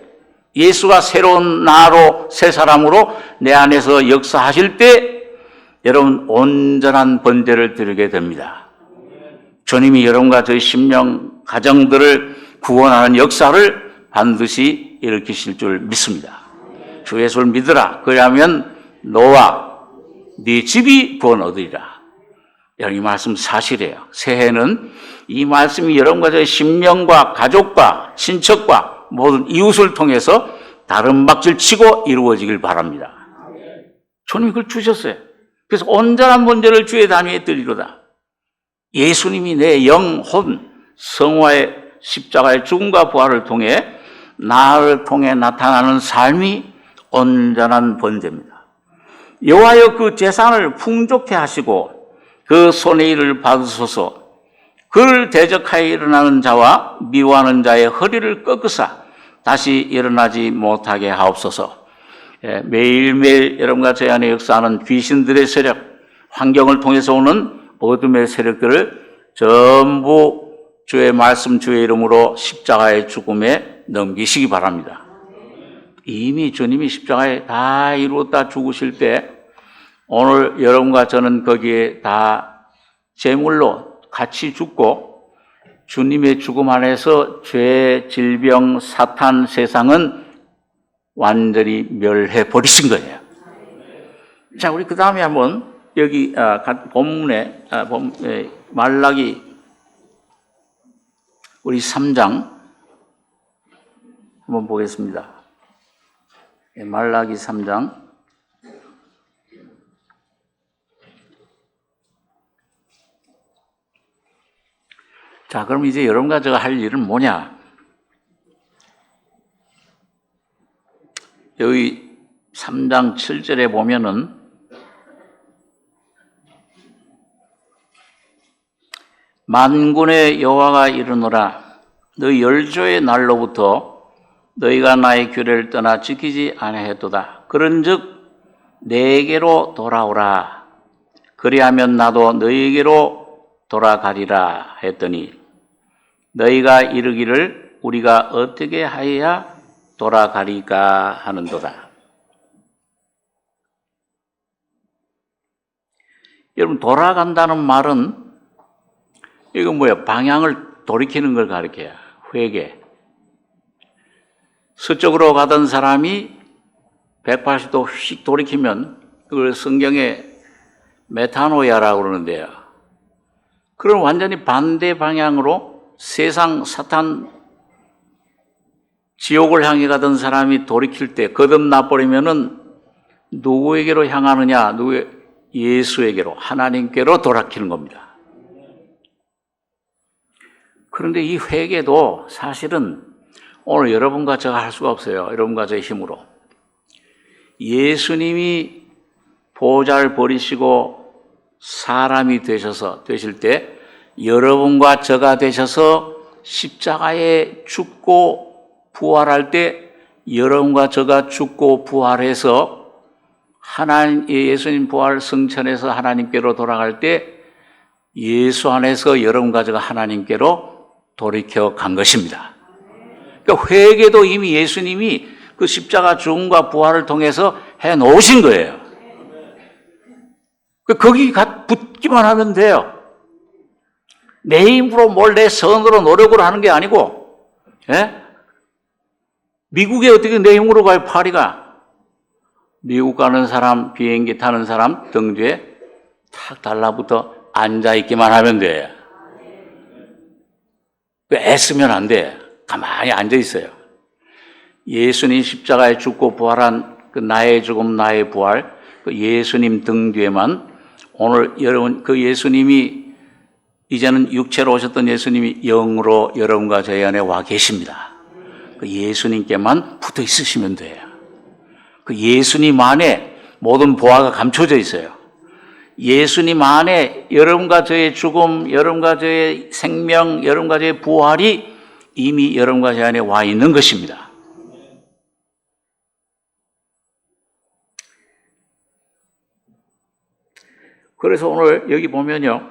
예수가 새로운 나로 새 사람으로 내 안에서 역사하실 때 여러분 온전한 번제를 드리게 됩니다. 주님이 여러분과 저희 심령 가정들을 구원하는 역사를 반드시 일으키실 줄 믿습니다. 주 예수를 믿으라. 그러면 너와 네 집이 구원 얻으리라. 여러분, 이 말씀 사실이에요. 새해는 이 말씀이 여러분과 저의 심령과 가족과 친척과 모든 이웃을 통해서 다른 박질 치고 이루어지길 바랍니다. 주님이 그걸 주셨어요. 그래서 온전한 번제를 주의 단위에 드리로다. 예수님이 내 영혼 성화의 십자가의 죽음과 부활을 통해 나를 통해 나타나는 삶이 온전한 번제입니다. 여호와여 그 제사를 풍족케 하시고 그 손의 일을 받으소서. 그를 대적하여 일어나는 자와 미워하는 자의 허리를 꺾으사 다시 일어나지 못하게 하옵소서. 매일매일 여러분과 제 안에 역사하는 귀신들의 세력, 환경을 통해서 오는 어둠의 세력들을 전부 주의 말씀, 주의 이름으로 십자가의 죽음에 넘기시기 바랍니다. 이미 주님이 십자가에 다 이루었다 죽으실 때 오늘 여러분과 저는 거기에 다 제물로 같이 죽고 주님의 죽음 안에서 죄, 질병, 사탄, 세상은 완전히 멸해 버리신 거예요. 자, 우리 그 다음에 한번 여기 본문에 말라기 우리 3장 한번 보겠습니다. 말라기 3장. 자, 그럼 이제 여러분과 제가 할 일은 뭐냐? 여기 3장 7절에 보면은 만군의 여호와가 이르노라 너희 열조의 날로부터 너희가 나의 규례를 떠나 지키지 아니하였도다. 그런즉 내게로 돌아오라. 그리하면 나도 너희에게로 돌아가리라 했더니 너희가 이르기를 우리가 어떻게 하여야 돌아가리까 하는도다. 여러분, 돌아간다는 말은 이건 뭐야? 방향을 돌이키는 걸 가리켜요. 회개. 서쪽으로 가던 사람이 180도 휙 돌이키면 그걸 성경에 메타노야라고 그러는데요. 그럼 완전히 반대 방향으로 세상 사탄 지옥을 향해 가던 사람이 돌이킬 때 거듭나버리면은 누구에게로 향하느냐? 예수에게로, 하나님께로 돌아키는 겁니다. 그런데 이 회개도 사실은 오늘 여러분과 제가 할 수가 없어요. 여러분과 저의 힘으로. 예수님이 보좌를 버리시고 사람이 되실 때 여러분과 저가 되셔서 십자가에 죽고 부활할 때 여러분과 저가 죽고 부활해서 예수님 부활 성천에서 하나님께로 돌아갈 때 예수 안에서 여러분과 저가 하나님께로 돌이켜 간 것입니다. 그러니까 회개도 이미 예수님이 그 십자가 죽음과 부활을 통해서 해 놓으신 거예요. 거기 붙기만 하면 돼요. 내 힘으로 내 선으로 노력으로 하는 게 아니고, 예? 미국에 어떻게 내 힘으로 가요, 파리가? 미국 가는 사람, 비행기 타는 사람 등 뒤에 탁 달라붙어 앉아있기만 하면 돼. 애쓰면 안 돼. 가만히 앉아있어요. 예수님 십자가에 죽고 부활한 그 나의 죽음, 나의 부활, 그 예수님 등 뒤에만 오늘 여러분, 그 예수님이 이제는 육체로 오셨던 예수님이 영으로 여러분과 저희 안에 와 계십니다. 그 예수님께만 붙어 있으시면 돼요. 그 예수님 안에 모든 보화가 감춰져 있어요. 예수님 안에 여러분과 저의 죽음, 여러분과 저의 생명, 여러분과 저의 부활이 이미 여러분과 저 안에 와 있는 것입니다. 그래서 오늘 여기 보면요,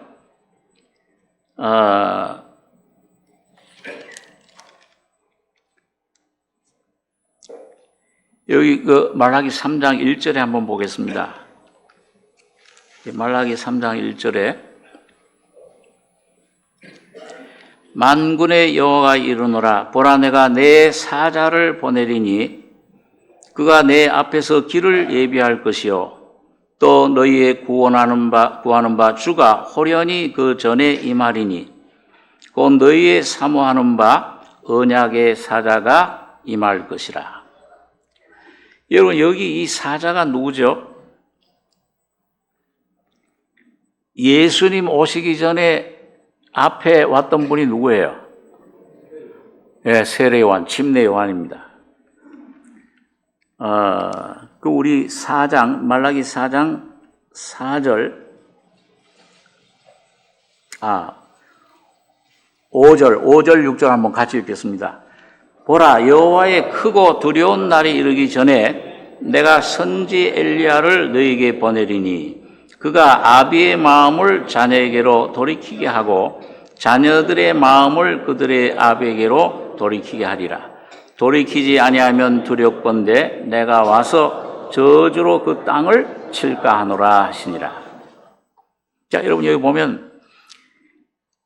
여기 그 말라기 3장 1절에 한번 보겠습니다. 말라기 3장 1절에 만군의 여호와가 이르노라. 보라, 내가 내 사자를 보내리니 그가 내 앞에서 길을 예비할 것이요 또 너희의 구하는 바 주가 호련히 그 전에 임하리니 곧 너희의 사모하는 바 언약의 사자가 임할 것이라. 여러분, 여기 이 사자가 누구죠? 예수님 오시기 전에 앞에 왔던 분이 누구예요? 예, 세례 요한, 침례 요한입니다. 그 우리 4장, 말라기 4장 4절, 5절, 6절 한번 같이 읽겠습니다. 보라, 여호와의 크고 두려운 날이 이르기 전에 내가 선지 엘리야를 너희에게 보내리니 그가 아비의 마음을 자녀에게로 돌이키게 하고 자녀들의 마음을 그들의 아비에게로 돌이키게 하리라. 돌이키지 아니하면 두렵건대 내가 와서 저주로 그 땅을 칠까 하노라 하시니라. 자, 여러분, 여기 보면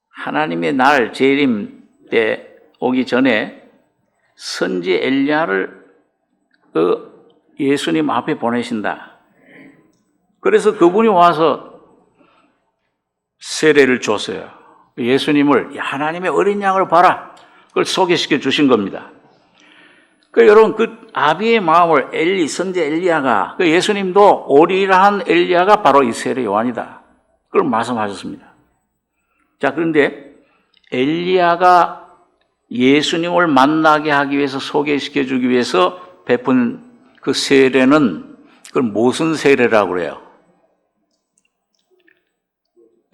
하나님의 날 재림 때 오기 전에 선지 엘리야를 그 예수님 앞에 보내신다. 그래서 그분이 와서 세례를 줬어요. 예수님을, 하나님의 어린 양을 봐라, 그걸 소개시켜 주신 겁니다. 여러분, 그 아비의 마음을 선지 엘리야가, 예수님도 오리라한 엘리야가 바로 이 세례 요한이다, 그걸 말씀하셨습니다. 자, 그런데 엘리야가 예수님을 만나게 하기 위해서, 소개시켜 주기 위해서 베푼 그 세례는 그걸 무슨 세례라고 그래요?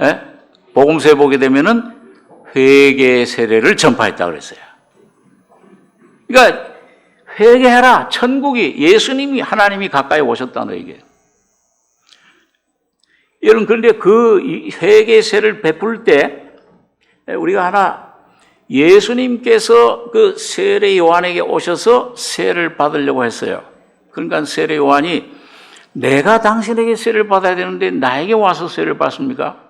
예? 복음서에 보게 되면은 회개 세례를 전파했다고 그랬어요. 그러니까 회개해라. 천국이, 예수님이, 하나님이 가까이 오셨다는 얘기예요. 여러분, 그런데 그 회개 세례를 베풀 때 우리가 하나, 예수님께서 그 세례 요한에게 오셔서 세례를 받으려고 했어요. 그러니까 세례 요한이 내가 당신에게 세례를 받아야 되는데 나에게 와서 세례를 받습니까?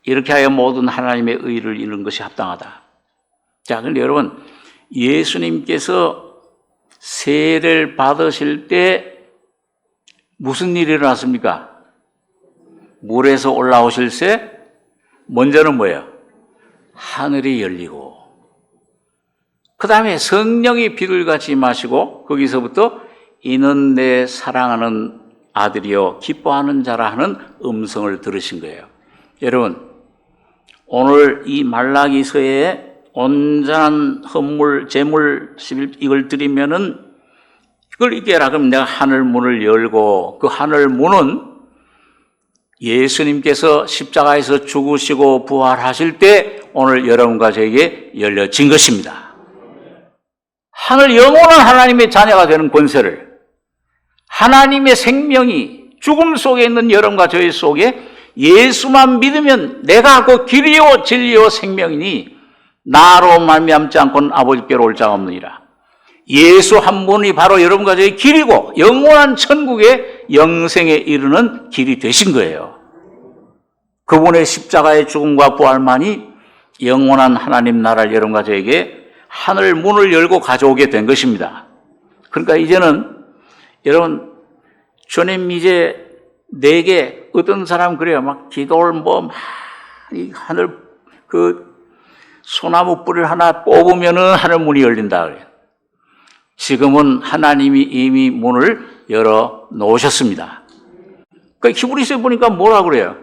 이렇게 하여 모든 하나님의 의를 이루는 것이 합당하다. 자, 그런데 여러분, 예수님께서 세례를 받으실 때 무슨 일이 일어났습니까? 물에서 올라오실 때 먼저는 뭐예요? 하늘이 열리고, 그 다음에 성령이 비둘같이 임하시고, 거기서부터 이는 내 사랑하는 아들이요 기뻐하는 자라 하는 음성을 들으신 거예요. 여러분, 오늘 이 말라기서에 온전한 헌물, 제물, 이걸 드리면은 이걸 이겨라. 그럼 내가 하늘 문을 열고, 그 하늘 문은 예수님께서 십자가에서 죽으시고 부활하실 때 오늘 여러분과 저에게 열려진 것입니다. 하늘 영원한 하나님의 자녀가 되는 권세를, 하나님의 생명이 죽음 속에 있는 여러분과 저희 속에 예수만 믿으면 내가 그 길이요 진리요 생명이니 나로 말미암지 않고는 아버지께로 올 자가 없느니라. 예수 한 분이 바로 여러분과 저의 길이고 영원한 천국의 영생에 이르는 길이 되신 거예요. 그분의 십자가의 죽음과 부활만이 영원한 하나님 나라를 여러분과 저에게 하늘 문을 열고 가져오게 된 것입니다. 그러니까 이제는 여러분, 주님 이제 내게, 어떤 사람 그래요. 막 기도를 이 하늘 그 소나무 뿔을 하나 뽑으면은 하늘 문이 열린다 그래요. 지금은 하나님이 이미 문을 열어 놓으셨습니다. 그러니까 히브리서에 보니까 뭐라 그래요?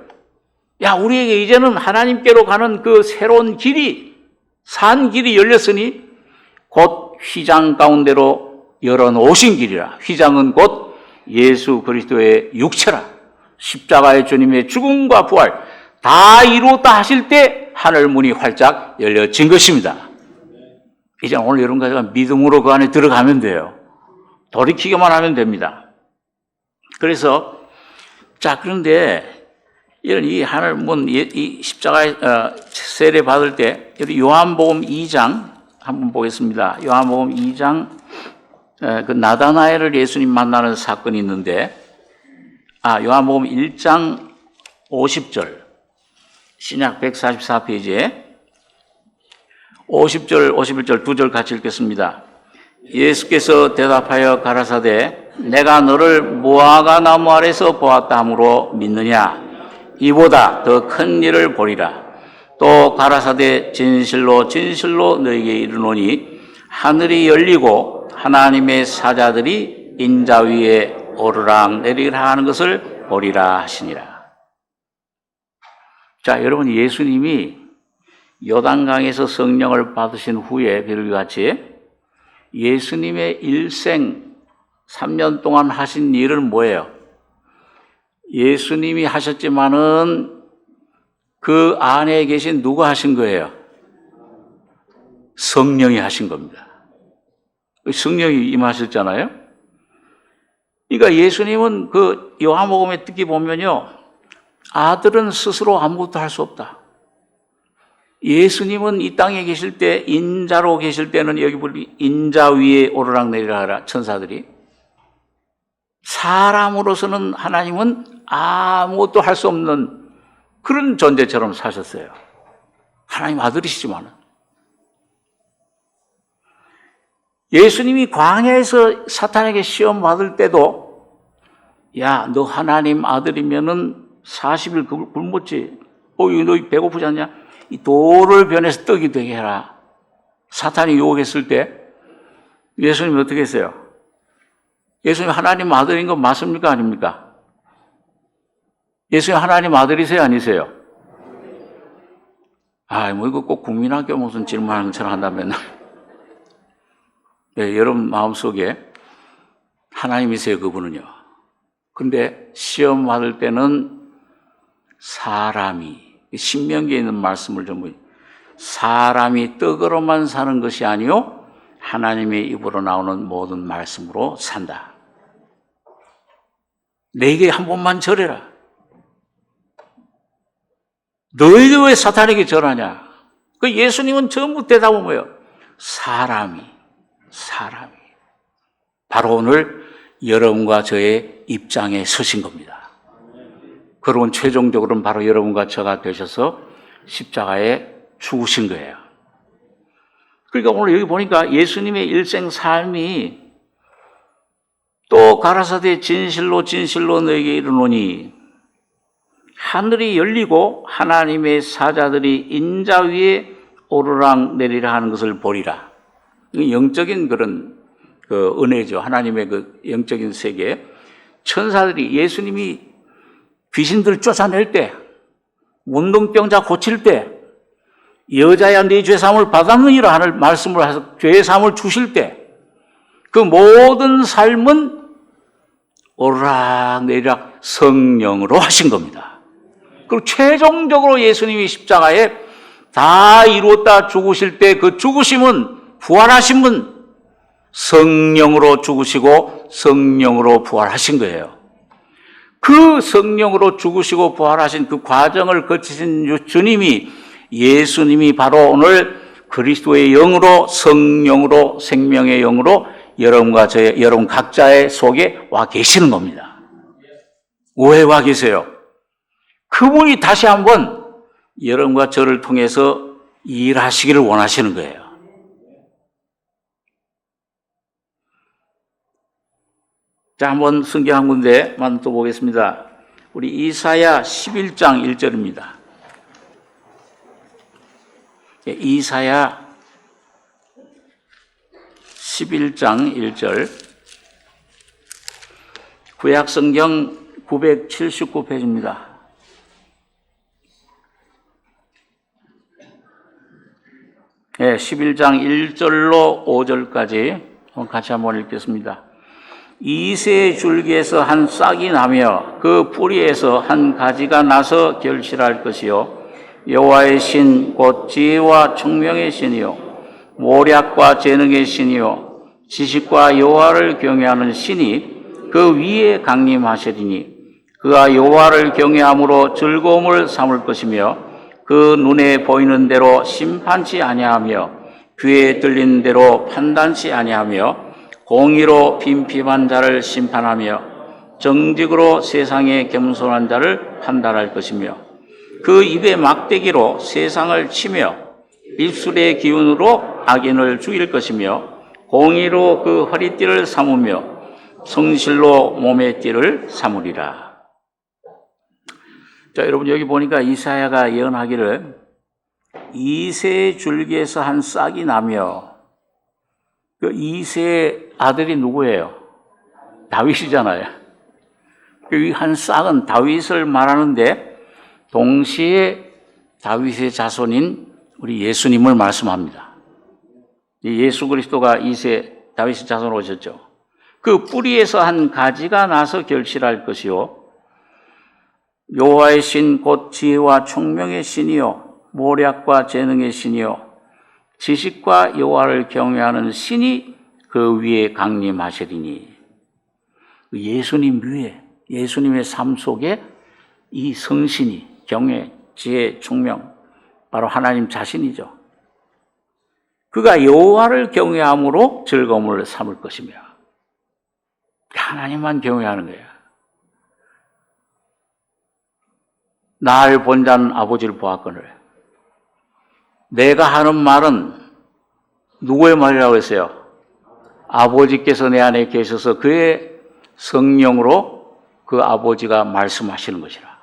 야, 우리에게 이제는 하나님께로 가는 그 새로운 길이, 산 길이 열렸으니 곧 휘장 가운데로 열어 놓으신 길이라. 휘장은 곧 예수 그리스도의 육체라. 십자가의 주님의 죽음과 부활 다 이루었다 하실 때 하늘 문이 활짝 열려진 것입니다. 이제 오늘 여러분과 믿음으로 그 안에 들어가면 돼요. 돌이키기만 하면 됩니다. 그래서 자, 그런데 이런 이 하늘 문, 이 십자가에 세례 받을 때 요한복음 2장 한번 보겠습니다. 요한복음 2장 그 나다나엘을 예수님 만나는 사건이 있는데, 요한복음 1장 50절, 신약 144페이지에 50절, 51절 두 절 같이 읽겠습니다. 예수께서 대답하여 가라사대 내가 너를 무화과 나무 아래서 보았다 함으로 믿느냐? 이보다 더 큰 일을 보리라. 또 가라사대 진실로 진실로 너에게 이르노니 하늘이 열리고 하나님의 사자들이 인자 위에 오르락 내리락 하는 것을 보리라 하시니라. 자, 여러분, 예수님이 요단강에서 성령을 받으신 후에 비둘기같이 예수님의 일생 3년 동안 하신 일은 뭐예요? 예수님이 하셨지만은 그 안에 계신 누가 하신 거예요? 성령이 하신 겁니다. 성령이 임하셨잖아요. 그러니까 예수님은 그 요한복음에 특히 보면요, 아들은 스스로 아무것도 할 수 없다. 예수님은 이 땅에 계실 때, 인자로 계실 때는 여기 보니 인자 위에 오르락 내리락 하라 천사들이, 사람으로서는 하나님은 아무것도 할 수 없는 그런 존재처럼 사셨어요. 하나님 아들이시지만은. 예수님이 광야에서 사탄에게 시험 받을 때도, 야, 너 하나님 아들이면은 40일 굶었지. 너 배고프지 않냐? 이 돌을 변해서 떡이 되게 해라. 사탄이 유혹했을 때 예수님이 어떻게 했어요? 예수님 하나님 아들인 건 맞습니까? 아닙니까? 예수님 하나님 아들이세요? 아니세요? 뭐 이거 꼭 국민학교 무슨 질문하는 것처럼 한다면 네, 여러분 마음속에 하나님이세요, 그분은요. 근데 시험 받을 때는 사람이, 신명기에 있는 말씀을 전부, 사람이 떡으로만 사는 것이 아니요 하나님의 입으로 나오는 모든 말씀으로 산다. 내게 한 번만 절해라. 너희들 왜 사탄에게 절하냐? 그 예수님은 전부 대답은 뭐예요? 사람이. 바로 오늘 여러분과 저의 입장에 서신 겁니다. 그러면 최종적으로는 바로 여러분과 저가 되셔서 십자가에 죽으신 거예요. 그러니까 오늘 여기 보니까 예수님의 일생 삶이 또 가라사대 진실로 진실로 너에게 이르노니 하늘이 열리고 하나님의 사자들이 인자 위에 오르락 내리락 하는 것을 보리라. 영적인 그런 그 은혜죠. 하나님의 그 영적인 세계. 천사들이 예수님이 귀신들 쫓아낼 때, 운동병자 고칠 때, 여자야 네 죄사함을 받았느니라 하는 말씀을 해서 죄사함을 주실 때, 그 모든 삶은 오르락 내리락 성령으로 하신 겁니다. 그리고 최종적으로 예수님이 십자가에 다 이루었다 죽으실 때 그 죽으심은, 부활하심은 성령으로 죽으시고 성령으로 부활하신 거예요. 그 성령으로 죽으시고 부활하신 그 과정을 거치신 주님이, 예수님이 바로 오늘 그리스도의 영으로, 성령으로, 생명의 영으로 여러분과 여러분 각자의 속에 와 계시는 겁니다. 왜 와 계세요? 그분이 다시 한번 여러분과 저를 통해서 일하시기를 원하시는 거예요. 자, 한번 성경 한 군데만 또 보겠습니다. 우리 이사야 11장 1절입니다. 이사야 11장 1절. 구약 성경 979페이지입니다. 네, 11장 1절로 5절까지 같이 한번 읽겠습니다. 이새 줄기에서 한 싹이 나며 그 뿌리에서 한 가지가 나서 결실할 것이요 여호와의 신 곧 지혜와 총명의 신이요 모략과 재능의 신이요 지식과 여호와를 경외하는 신이 그 위에 강림하시리니 그가 여호와를 경외함으로 즐거움을 삼을 것이며 그 눈에 보이는 대로 심판치 아니하며 귀에 들리는 대로 판단치 아니하며 공의로 빈핍한 자를 심판하며 정직으로 세상에 겸손한 자를 판단할 것이며 그 입의 막대기로 세상을 치며 입술의 기운으로 악인을 죽일 것이며 공의로 그 허리띠를 삼으며 성실로 몸의 띠를 삼으리라. 자, 여러분 여기 보니까 이사야가 예언하기를 이새의 줄기에서 한 싹이 나며, 그 이새의 아들이 누구예요? 다윗이잖아요. 그 한 싹은 다윗을 말하는데 동시에 다윗의 자손인 우리 예수님을 말씀합니다. 예수 그리스도가 이새 다윗의 자손으로 오셨죠. 그 뿌리에서 한 가지가 나서 결실할 것이요 여호와의 신 곧 지혜와 총명의 신이요 모략과 재능의 신이요 지식과 여호와를 경외하는 신이 그 위에 강림하시리니. 예수님 위에, 예수님의 삶 속에 이 성신이, 경외, 지혜, 총명, 바로 하나님 자신이죠. 그가 여호와를 경외함으로 즐거움을 삼을 것이며, 하나님만 경외하는 거예요. 나를 본 자는 아버지를 보았거늘. 내가 하는 말은 누구의 말이라고 했어요? 아버지께서 내 안에 계셔서 그의 성령으로 그 아버지가 말씀하시는 것이라.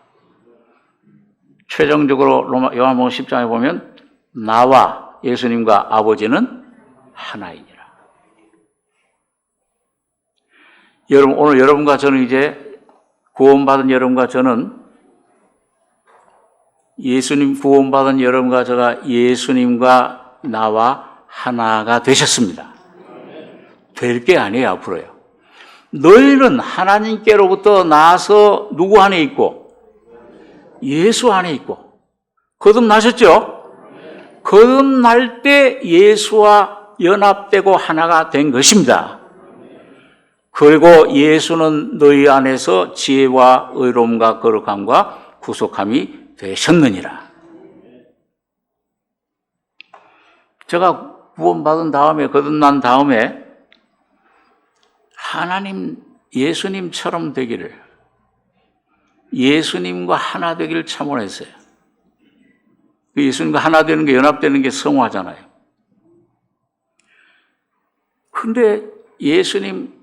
최종적으로 요한복음 10장에 보면 나와 예수님과 아버지는 하나이니라. 여러분, 오늘 여러분과 저는 이제 구원받은 여러분과 저는 예수님 구원받은 여러분과 제가 예수님과 나와 하나가 되셨습니다. 될 게 아니에요, 앞으로요. 너희는 하나님께로부터 나서 누구 안에 있고? 예수 안에 있고. 거듭나셨죠? 거듭날 때 예수와 연합되고 하나가 된 것입니다. 그리고 예수는 너희 안에서 지혜와 의로움과 거룩함과 구속함이 되셨느니라. 제가 구원받은 다음에, 거듭난 다음에 하나님, 예수님처럼 되기를, 예수님과 하나 되기를 참 원했어요. 예수님과 하나 되는 게, 연합되는 게 성화잖아요. 근데 예수님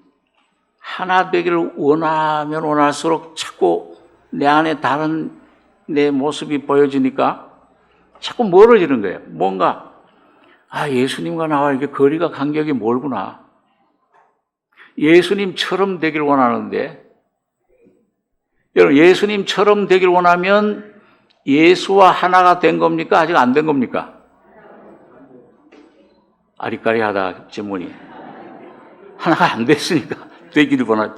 하나 되기를 원하면 원할수록 자꾸 내 안에 다른 내 모습이 보여지니까 자꾸 멀어지는 거예요. 뭔가, 예수님과 나와 이렇게 거리가 간격이 멀구나. 예수님처럼 되길 원하는데, 여러분, 예수님처럼 되길 원하면 예수와 하나가 된 겁니까? 아직 안 된 겁니까? 아리까리하다, 질문이. 하나가 안 됐으니까 되기를 원하.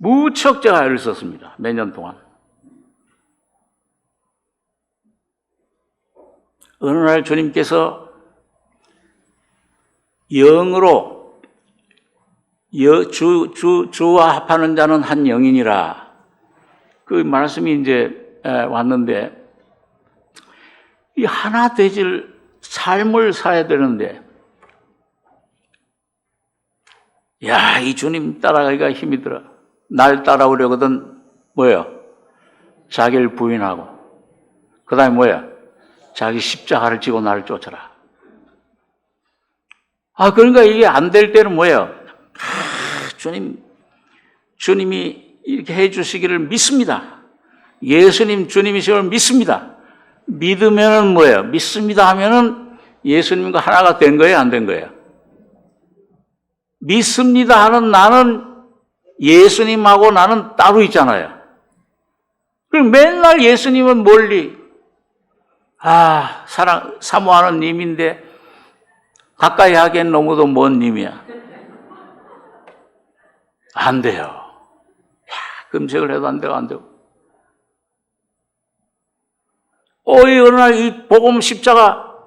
무척 제가 애를 썼습니다. 몇 년 동안. 어느 날 주님께서 영으로 주와 합하는 자는 한 영이니라. 그 말씀이 이제 왔는데, 이 하나 되질 삶을 살아야 되는데, 이 주님 따라가기가 힘이 들어. 날 따라오려거든 뭐예요? 자기를 부인하고, 그 다음에 뭐예요? 자기 십자가를 지고 나를 쫓아라. 그러니까 이게 안 될 때는 뭐예요? 주님이 이렇게 해주시기를 믿습니다. 예수님 주님이시걸 믿습니다. 믿으면은 뭐예요? 믿습니다 하면은 예수님과 하나가 된 거예요? 안 된 거예요? 믿습니다 하는 나는 예수님하고 나는 따로 있잖아요. 그럼 맨날 예수님은 멀리, 사모하는 님인데 가까이 하기엔 너무도 먼 님이야. 안 돼요. 금식을 해도 안 되고. 어느 날 이 복음 십자가,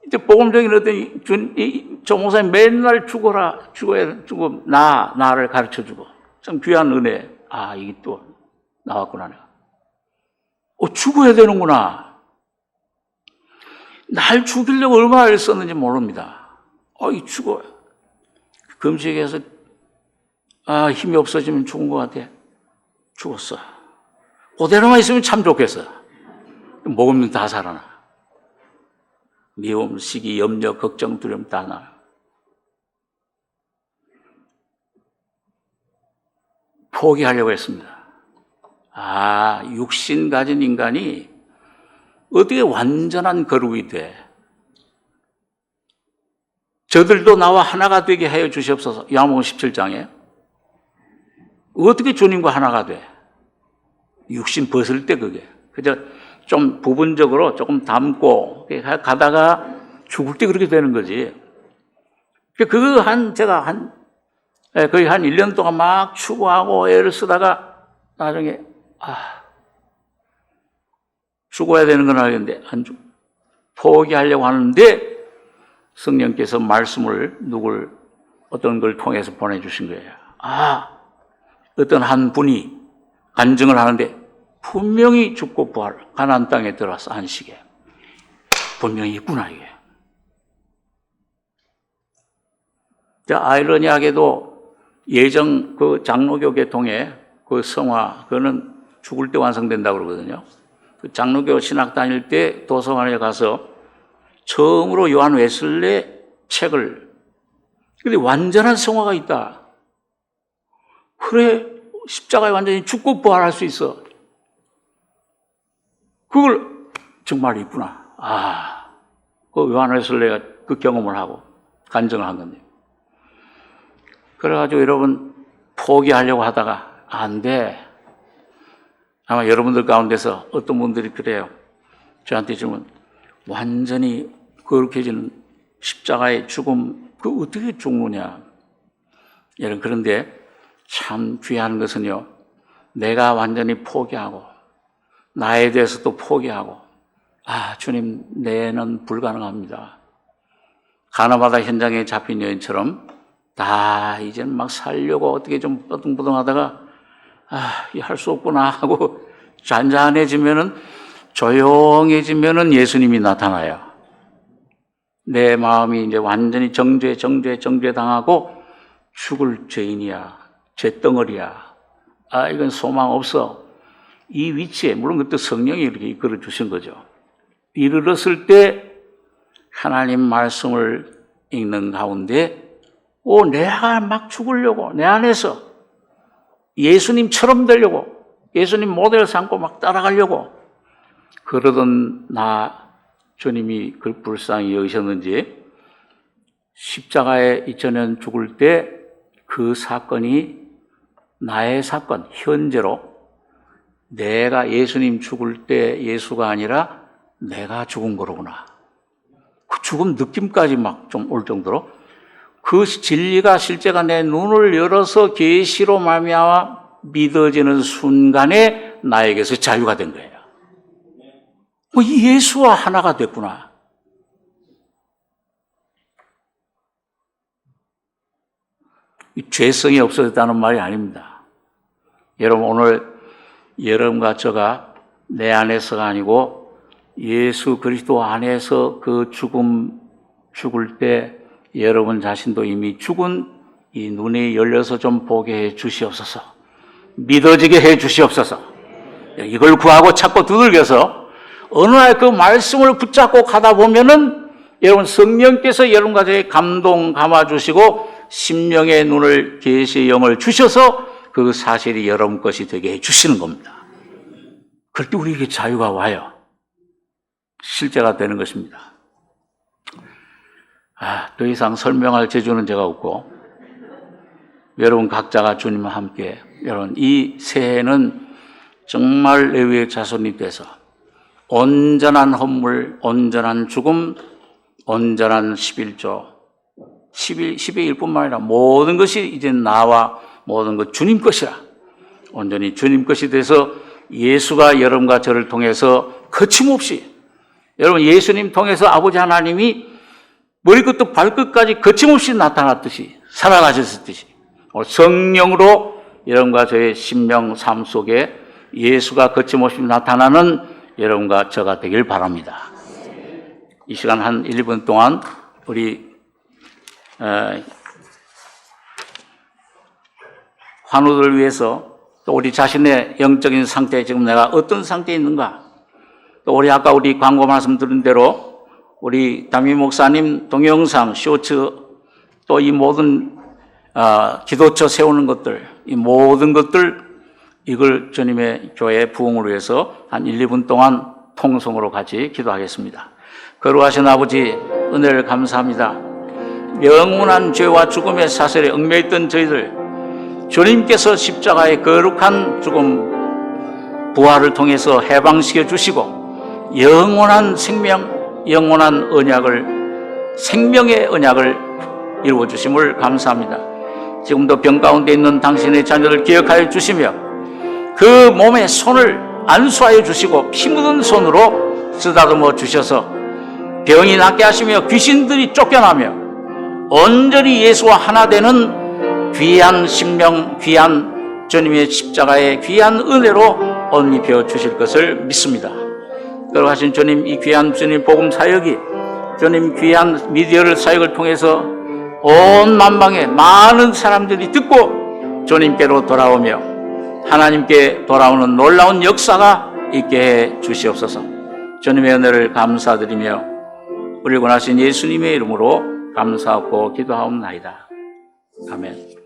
이제 복음적인 어떤 저 목사님 맨날 죽어야 나를 가르쳐 주고. 참 귀한 은혜. 이게 또 나왔구나, 내가. 죽어야 되는구나. 날 죽이려고 얼마나 애썼는지 모릅니다. 죽어. 금식해서, 힘이 없어지면 죽은 것 같아. 죽었어. 그대로만 있으면 참 좋겠어. 먹으면 다 살아나. 미움, 시기, 염려, 걱정, 두려움 다 나요. 포기하려고 했습니다. 육신 가진 인간이 어떻게 완전한 거룩이 돼? 저들도 나와 하나가 되게 하여 주시옵소서. 요한복음 17장에 어떻게 주님과 하나가 돼? 육신 벗을 때 그게. 그저 좀 부분적으로 조금 담고 가다가 죽을 때 그렇게 되는 거지. 제가 거의 한 1년 동안 막 추구하고 애를 쓰다가 나중에 죽어야 되는 건 알겠는데 포기하려고 하는데 성령께서 말씀을 어떤 걸 통해서 보내주신 거예요. 어떤 한 분이 간증을 하는데 분명히 죽고 부활, 가나안 땅에 들어와서 안식에 분명히 있구나 이게. 아이러니하게도 예정 그 장로교 계통의 그 성화, 그거는 죽을 때 완성된다고 그러거든요. 그 장로교 신학 다닐 때 도서관에 가서 처음으로 요한 웨슬레 책을, 근데 완전한 성화가 있다. 그래, 십자가에 완전히 죽고 부활할 수 있어. 그걸 정말 있구나. 그 요한 웨슬레가 그 경험을 하고 간증을 한 건데. 그래가지고 여러분 포기하려고 하다가 안 돼. 아마 여러분들 가운데서 어떤 분들이 그래요. 저한테 지금 완전히 거룩해지는 십자가의 죽음, 그 어떻게 죽느냐. 그런데 참 귀한 것은요, 내가 완전히 포기하고 나에 대해서도 포기하고 주님, 내는 불가능합니다. 가나바다 현장에 잡힌 여인처럼 다 이제는 막 살려고 어떻게 좀 뻐둥뻐둥하다가 할 수 없구나 하고 조용해지면은 예수님이 나타나요. 내 마음이 이제 완전히 정죄당하고 죽을 죄인이야, 죄덩어리야. 이건 소망 없어. 이 위치에, 물론 그때 성령이 이렇게 이끌어 주신 거죠. 이르렀을 때 하나님 말씀을 읽는 가운데 내가 막 죽으려고 내 안에서 예수님처럼 되려고 예수님 모델 삼고 막 따라가려고 그러던 주님이 그 불쌍히 여기셨는지 십자가에 2000년 죽을 때 그 사건이 나의 사건, 현재로 내가 예수님 죽을 때 예수가 아니라 내가 죽은 거로구나. 그 죽음 느낌까지 막 좀 올 정도로 그 진리가 실제가 내 눈을 열어서 계시로 말미암아 믿어지는 순간에 나에게서 자유가 된 거예요. 예수와 하나가 됐구나. 죄성이 없어졌다는 말이 아닙니다. 여러분, 오늘 여러분과 저가 내 안에서가 아니고 예수 그리스도 안에서 그 죽을 때 여러분 자신도 이미 죽은 이 눈이 열려서 좀 보게 해 주시옵소서. 믿어지게 해 주시옵소서. 이걸 구하고 찾고 두들겨서 어느 날 그 말씀을 붙잡고 가다 보면은 여러분 성령께서 여러분과 저의 감동 감아 주시고 심령의 눈을 계시의 영을 주셔서 그 사실이 여러분 것이 되게 해 주시는 겁니다. 그럴 때 우리에게 자유가 와요. 실제가 되는 것입니다. 더 이상 설명할 재주는 제가 없고 여러분 각자가 주님과 함께 여러분 이 새해는 정말 레위의 자손이 돼서 온전한 헌물, 온전한 죽음, 온전한 11조 12일뿐만 아니라 모든 것이 이제 나와 모든 것 주님 것이라 온전히 주님 것이 돼서 예수가 여러분과 저를 통해서 거침없이 여러분 예수님 통해서 아버지 하나님이 머리끝부터 발끝까지 거침없이 나타났듯이 살아가셨듯이 성령으로 여러분과 저의 심령 삶 속에 예수가 거침없이 나타나는 여러분과 저가 되길 바랍니다. 이 시간 한 1, 2분 동안 우리 환우들을 위해서 또 우리 자신의 영적인 상태에 지금 내가 어떤 상태에 있는가 또 우리 아까 우리 광고 말씀 들은 대로 우리 담임 목사님 동영상, 쇼츠, 또 이 모든 기도처 세우는 것들, 이 모든 것들 이걸 주님의 교회 부흥을 위해서 한 1, 2분 동안 통성으로 같이 기도하겠습니다. 거룩하신 아버지, 은혜를 감사합니다. 영원한 죄와 죽음의 사슬에 얽매였던 저희들, 주님께서 십자가의 거룩한 죽음, 부활을 통해서 해방시켜 주시고 영원한 생명, 영원한 언약을, 생명의 언약을 이루어 주심을 감사합니다. 지금도 병 가운데 있는 당신의 자녀를 기억하여 주시며 그 몸에 손을 안수하여 주시고 피 묻은 손으로 쓰다듬어 주셔서 병이 낫게 하시며 귀신들이 쫓겨나며 온전히 예수와 하나 되는 귀한 신명, 귀한 주님의 십자가의 귀한 은혜로 옷 입혀 주실 것을 믿습니다. 그러하신 주님, 이 귀한 주님 복음 사역이 주님 귀한 미디어를 사역을 통해서 온 만방에 많은 사람들이 듣고 주님께로 돌아오며 하나님께 돌아오는 놀라운 역사가 있게 해 주시옵소서. 주님의 은혜를 감사드리며 우리 권하신 예수님의 이름으로 감사하고 기도하옵나이다. 아멘.